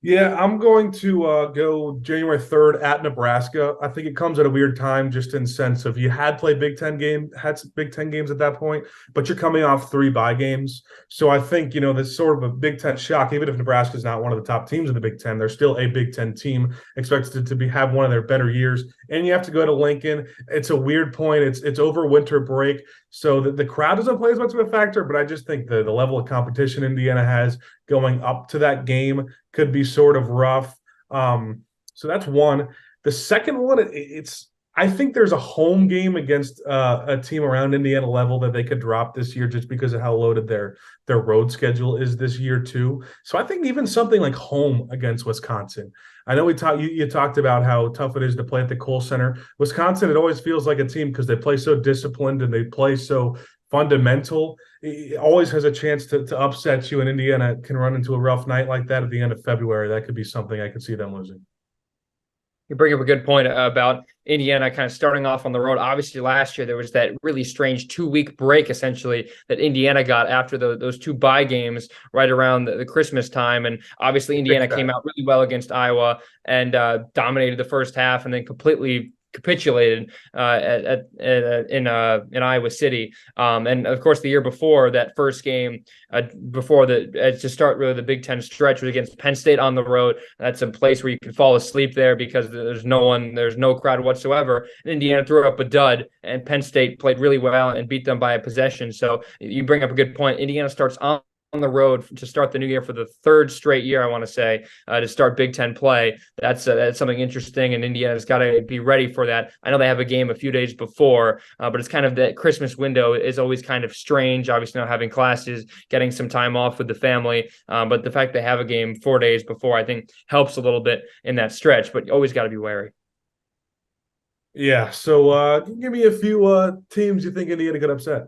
Yeah, I'm going to go January 3rd at Nebraska. I think it comes at a weird time, just in sense of you had Big Ten games at that point, but you're coming off 3 bye games. So I think, this sort of a Big Ten shock, even if Nebraska is not one of the top teams in the Big Ten, they're still a Big Ten team, expected to have one of their better years. And you have to go to Lincoln. It's a weird point. It's over winter break, so the crowd doesn't play as much of a factor, but I just think the level of competition Indiana has going up to that game could be sort of rough. So that's one. The second one, I think there's a home game against a team around Indiana level that they could drop this year just because of how loaded their road schedule is this year too. So I think even something like home against Wisconsin. I know you talked about how tough it is to play at the Kohl Center. Wisconsin, it always feels like a team because they play so disciplined and they play so fundamental. It always has a chance to upset you, and Indiana can run into a rough night like that at the end of February. That could be something I could see them losing. You bring up a good point about Indiana kind of starting off on the road. Obviously, last year there was that really strange 2-week break, essentially, that Indiana got after those 2 bye games right around the Christmas time. And obviously, Indiana came out really well against Iowa and dominated the first half, and then completely capitulated in Iowa City. And of course, the year before, that first game to start really the Big Ten stretch was against Penn State on the road. That's a place where you can fall asleep there because there's no crowd whatsoever. And Indiana threw up a dud, and Penn State played really well and beat them by a possession. So you bring up a good point. Indiana starts on the road to start the new year for the third straight year, I want to say, to start Big Ten play. That's something interesting, and Indiana's got to be ready for that. I know they have a game a few days before, but it's kind of that Christmas window is always kind of strange. Obviously, not having classes, getting some time off with the family, but the fact they have a game 4 days before, I think, helps a little bit in that stretch. But you always got to be wary. Yeah. So give me a few teams you think Indiana could upset.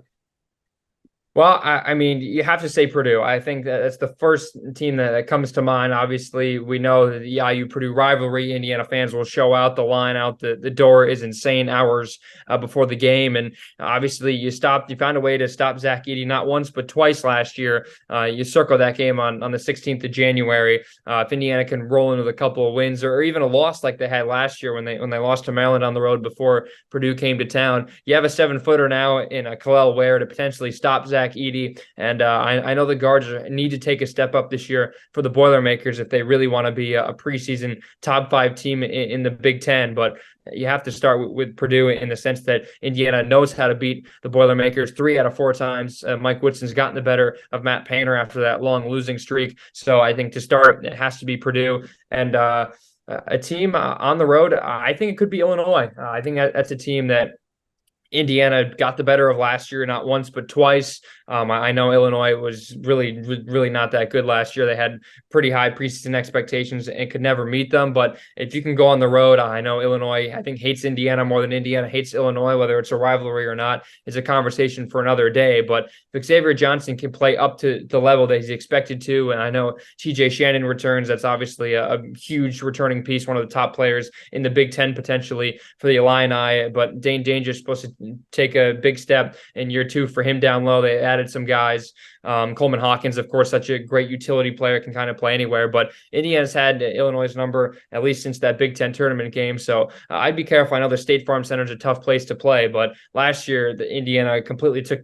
Well, I mean, you have to say Purdue. I think that's the first team that comes to mind. Obviously, we know that the IU-Purdue rivalry, Indiana fans will show out. The line out the door is insane hours before the game. And obviously, you found a way to stop Zach Edey not once, but twice last year. You circle that game on the 16th of January. If Indiana can roll in with a couple of wins or even a loss like they had last year when they lost to Maryland on the road before Purdue came to town, you have a 7-footer now in Kalel Ware to potentially stop Zach Edey, and I know the guards need to take a step up this year for the Boilermakers if they really want to be a preseason top 5 team in the Big Ten. But you have to start with Purdue in the sense that Indiana knows how to beat the Boilermakers 3 out of 4 times. Mike Woodson's gotten the better of Matt Painter after that long losing streak. So I think to start, it has to be Purdue. And a team on the road, I think it could be Illinois. I think that's a team that Indiana got the better of last year, not once, but twice. I know Illinois was really not that good last year. They had pretty high preseason expectations and could never meet them. But if you can go on the road, I know Illinois, I think, hates Indiana more than Indiana hates Illinois, whether it's a rivalry or not, is a conversation for another day. But if Xavier Johnson can play up to the level that he's expected to, and I know TJ Shannon returns, that's obviously a huge returning piece, one of the top players in the Big Ten potentially for the Illini. But Dane Danger is supposed to take a big step in year 2 for him down low. They added some guys. Coleman Hawkins, of course, such a great utility player, can kind of play anywhere. But Indiana's had Illinois' number at least since that Big Ten tournament game. So I'd be careful. I know the State Farm Center is a tough place to play, but last year the Indiana completely took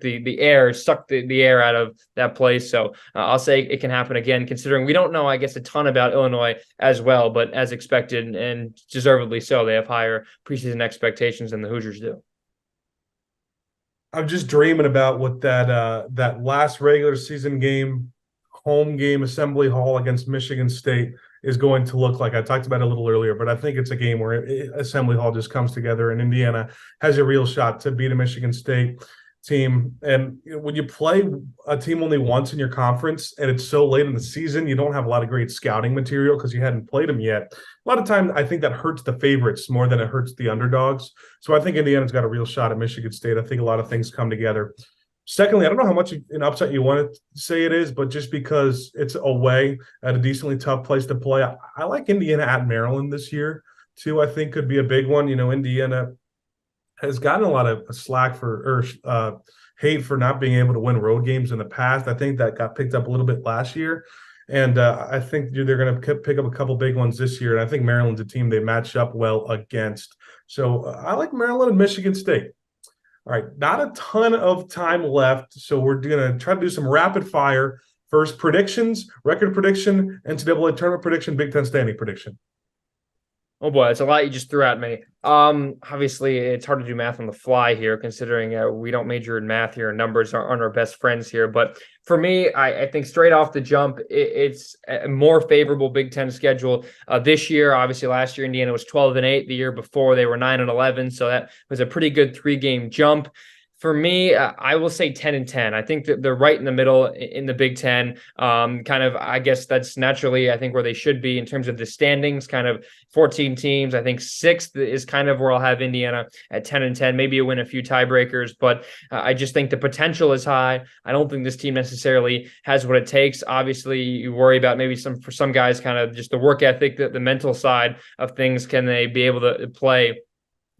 sucked the air out of that place. So I'll say it can happen again, considering we don't know, I guess, a ton about Illinois as well. But as expected and deservedly so, they have higher preseason expectations than the Hoosiers do. I'm just dreaming about what that last regular season game, home game, Assembly Hall against Michigan State is going to look like. I talked about it a little earlier, but I think it's a game where Assembly Hall just comes together and Indiana has a real shot to beat a Michigan State team. And when you play a team only once in your conference and it's so late in the season, you don't have a lot of great scouting material because you hadn't played them yet. A lot of times I think that hurts the favorites more than it hurts the underdogs. So I think Indiana's got a real shot at Michigan State. I think a lot of things come together. Secondly, I don't know how much an upset you want to say it is, but just because it's away at a decently tough place to play, I like Indiana at Maryland this year too. I think could be a big one. Indiana has gotten a lot of slack hate for not being able to win road games in the past. I think that got picked up a little bit last year. And I think they're going to pick up a couple big ones this year. And I think Maryland's a team they match up well against. So I like Maryland and Michigan State. All right, not a ton of time left. So we're going to try to do some rapid fire. First, predictions, record prediction, NCAA tournament prediction, Big Ten standing prediction. Oh boy, that's a lot you just threw at me. Obviously, it's hard to do math on the fly here, considering we don't major in math here, and numbers aren't our best friends here. But for me, I think straight off the jump, it's a more favorable Big Ten schedule this year. Obviously, last year Indiana was 12-8. The year before they were 9-11, so that was a pretty good 3-game jump. For me, I will say 10-10. I think that they're right in the middle in the Big Ten. Kind of, I guess that's naturally, I think, where they should be in terms of the standings, kind of 14 teams. I think 6th is kind of where I'll have Indiana at 10-10. Maybe you win a few tiebreakers, but I just think the potential is high. I don't think this team necessarily has what it takes. Obviously, you worry about maybe for some guys, kind of just the work ethic, the mental side of things. Can they be able to play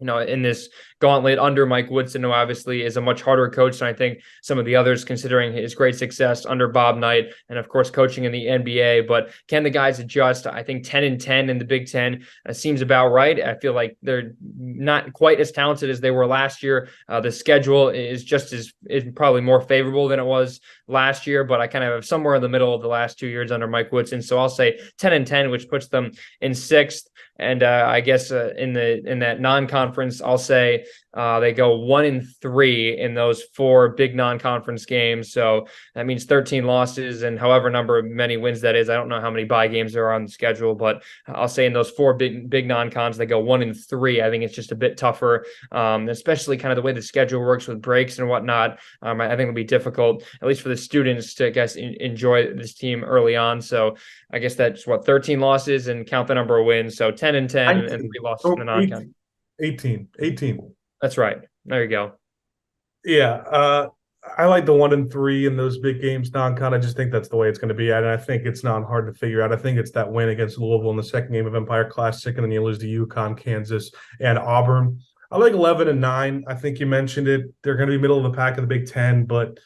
in this gauntlet under Mike Woodson, who obviously is a much harder coach than I think some of the others, considering his great success under Bob Knight and, of course, coaching in the NBA. But can the guys adjust? I think 10-10 in the Big Ten seems about right. I feel like they're not quite as talented as they were last year. The schedule is probably more favorable than it was last year, but I kind of have somewhere in the middle of the last 2 years under Mike Woodson. So I'll say 10-10, which puts them in 6th. And I guess in that non-conference, I'll say They go 1-3 in those 4 big non-conference games. So that means 13 losses and however many wins that is. I don't know how many bye games there are on the schedule, but I'll say in those 4 big non-cons, they go 1-3. I think it's just a bit tougher, especially kind of the way the schedule works with breaks and whatnot. I think it'll be difficult, at least for the students, to, I guess, enjoy this team early on. So I guess that's 13 losses and count the number of wins. So 10-10 and 3 losses in the non-con. 18. That's right. There you go. Yeah. I like the 1-3 in those big games non-con. I just think that's the way it's going to be. And I think it's not hard to figure out. I think it's that win against Louisville in the second game of Empire Classic, and then you lose to UConn, Kansas, and Auburn. I like 11-9. I think you mentioned it. They're going to be middle of the pack of the Big Ten, but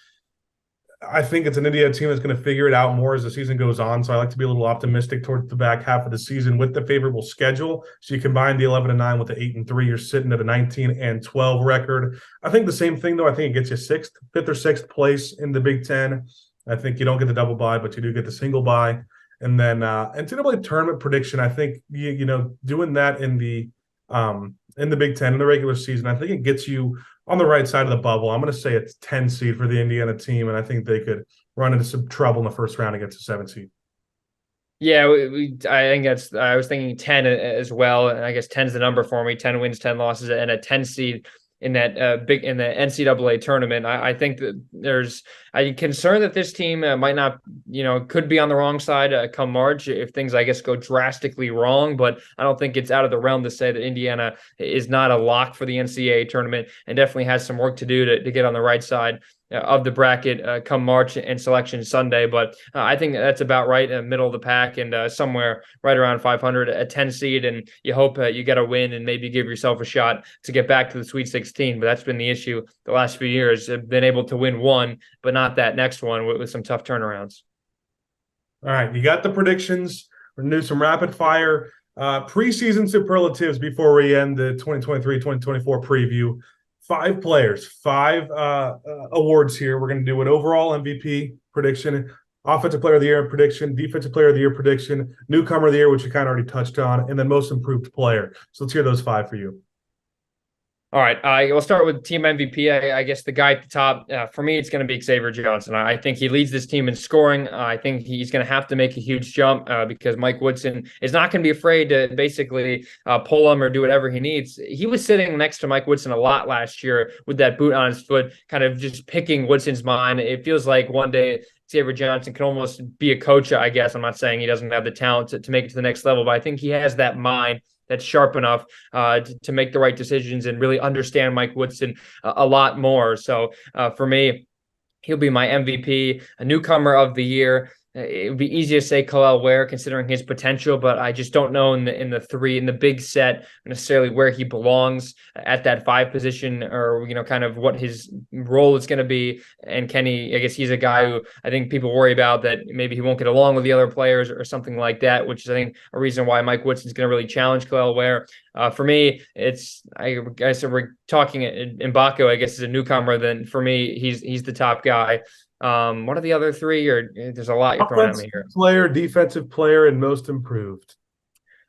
I think it's an Indiana team that's going to figure it out more as the season goes on. So I like to be a little optimistic towards the back half of the season with the favorable schedule. So you combine the 11-9 with the 8-3, you're sitting at a 19-12 record. I think the same thing, though. I think it gets you fifth or sixth place in the Big Ten. I think you don't get the double bye, but you do get the single bye. And then NCAA tournament prediction, I think doing that in the Big Ten in the regular season, I think it gets you on the right side of the bubble. I'm going to say it's 10 seed for the Indiana team, and I think they could run into some trouble in the first round against a 7 seed. Yeah, I think I was thinking 10 as well. And I guess 10 is the number for me. 10 wins, 10 losses, and a 10 seed in that in the NCAA tournament. I think that I'm concerned that this team might not, could be on the wrong side come March if things, I guess, go drastically wrong. But I don't think it's out of the realm to say that Indiana is not a lock for the NCAA tournament and definitely has some work to do to get on the right side of the bracket come March and Selection Sunday. But I think that's about right in the middle of the pack and somewhere right around 500, a 10 seed. And you hope you get a win and maybe give yourself a shot to get back to the Sweet 16. But that's been the issue the last few years. Have been able to win one, but not that next one with some tough turnarounds. All right, you got the predictions. We're going to do some rapid fire preseason superlatives before we end the 2023-2024 preview. 5 players, 5 awards here. We're going to do an overall MVP prediction, offensive player of the year prediction, defensive player of the year prediction, newcomer of the year, which you kind of already touched on, and then most improved player. So let's hear those 5 for you. All right, we'll start with team MVP. I guess the guy at the top, for me, it's going to be Xavier Johnson. I think he leads this team in scoring. I think he's going to have to make a huge jump because Mike Woodson is not going to be afraid to basically pull him or do whatever he needs. He was sitting next to Mike Woodson a lot last year with that boot on his foot, kind of just picking Woodson's mind. It feels like one day Xavier Johnson can almost be a coach, I guess. I'm not saying he doesn't have the talent to make it to the next level, but I think he has that mind that's sharp enough to make the right decisions and really understand Mike Woodson a lot more. So for me, he'll be my MVP, a newcomer of the year. It would be easy to say Kalel Ware considering his potential, but I just don't know in the big set necessarily where he belongs at that 5 position or, kind of what his role is going to be. And Kenny, I guess he's a guy who I think people worry about that maybe he won't get along with the other players or something like that, which is, I think, a reason why Mike Woodson's going to really challenge Kalel Ware. For me, I guess if we're talking Mbako, I guess is a newcomer, then for me, he's the top guy. What are the other 3? Or there's a lot you're throwing at me here. Player, defensive player, and most improved.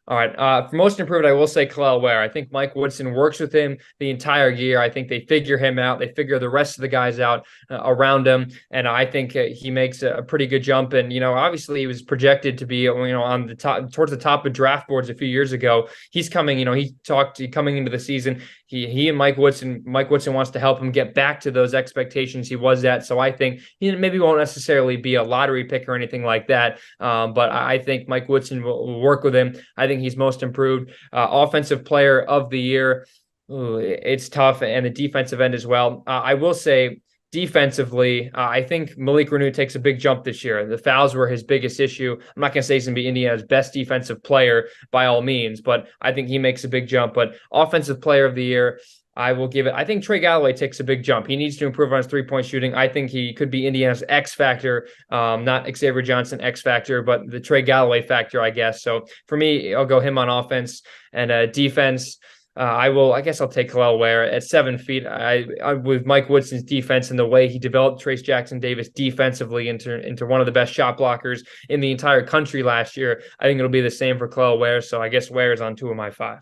All right. For most improved, I will say Kalel Ware. I think Mike Woodson works with him the entire year. I think they figure him out. They figure the rest of the guys out around him. And I think he makes a pretty good jump. And, obviously he was projected to be, on the top, towards the top of draft boards a few years ago. He's coming, he talked coming into the season. He and Mike Woodson wants to help him get back to those expectations he was at. So I think he maybe won't necessarily be a lottery pick or anything like that. But I think Mike Woodson will work with him. I think he's most improved. Offensive player of the year. Ooh, it's tough. And the defensive end as well. I will say defensively, I think Malik Renew takes a big jump this year. The fouls were his biggest issue. I'm not going to say he's going to be Indiana's best defensive player by all means, but I think he makes a big jump. But offensive player of the year, I will give it. I think Trey Galloway takes a big jump. He needs to improve on his 3-point shooting. I think he could be Indiana's X factor, not Xavier Johnson X factor, but the Trey Galloway factor, I guess. So for me, I'll go him on offense and defense. I guess I'll take Kalel Ware at 7 feet. I with Mike Woodson's defense and the way he developed Trace Jackson Davis defensively into one of the best shot blockers in the entire country last year. I think it'll be the same for Kalel Ware. So I guess Ware is on 2 of my 5.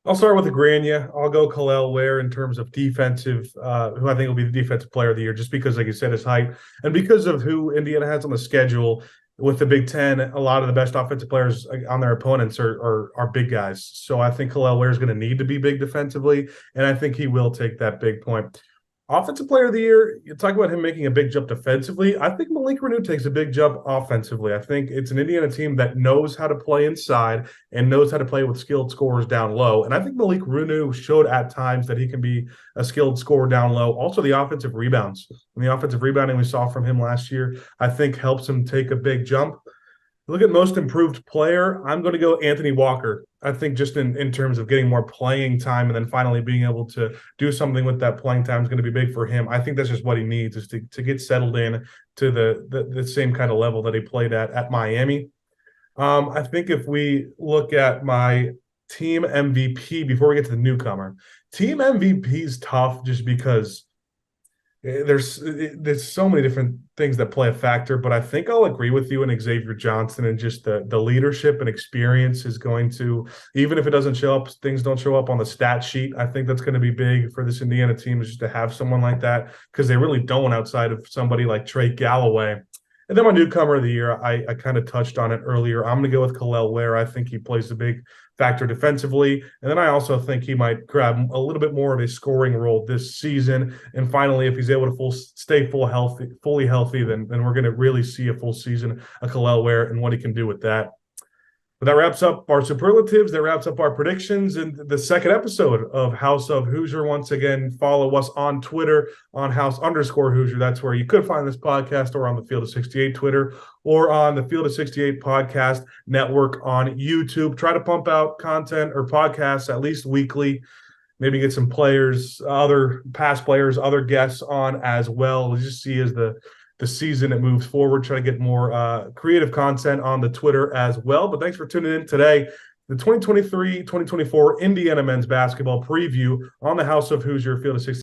I'll start with Agrania. I'll go Khalil Ware in terms of defensive, who I think will be the defensive player of the year, just because, like you said, his height and because of who Indiana has on the schedule with the Big Ten. A lot of the best offensive players on their opponents are big guys. So I think Khalil Ware is going to need to be big defensively, and I think he will take that big point. Offensive player of the year, you talk about him making a big jump defensively. I think Malik Reneau takes a big jump offensively. I think it's an Indiana team that knows how to play inside and knows how to play with skilled scorers down low. And I think Malik Reneau showed at times that he can be a skilled scorer down low. Also, the offensive rebounds and the offensive rebounding we saw from him last year, I think helps him take a big jump. Look at most improved player. I'm going to go Anthony Walker. I think just in terms of getting more playing time and then finally being able to do something with that playing time is going to be big for him. I think that's just what he needs is to get settled in to the same kind of level that he played at Miami. I think if we look at my team MVP before we get to the newcomer, team MVP is tough just because there's so many different things that play a factor, but I think I'll agree with you and Xavier Johnson, and just the leadership and experience is going to, even if it doesn't show up, things don't show up on the stat sheet. I think that's going to be big for this Indiana team, is just to have someone like that, because they really don't outside of somebody like Trey Galloway. And then my newcomer of the year, I kind of touched on it earlier. I'm going to go with Khalil Ware. I think he plays a big factor defensively. And then I also think he might grab a little bit more of a scoring role this season. And finally, if he's able to stay fully healthy, then we're going to really see a full season of Khalil Ware and what he can do with that. But that wraps up our superlatives. That wraps up our predictions in the second episode of House of Hoosier. Once again, follow us on Twitter on House_Hoosier. That's where you could find this podcast, or on the Field of 68 Twitter, or on the Field of 68 Podcast Network on YouTube. Try to pump out content or podcasts at least weekly. Maybe get some players, other past players, other guests on as well. We'll just see as the season it moves forward, try to get more creative content on the Twitter as well. But thanks for tuning in today. The 2023-2024 Indiana men's basketball preview on the House of Hoosier Field of 68.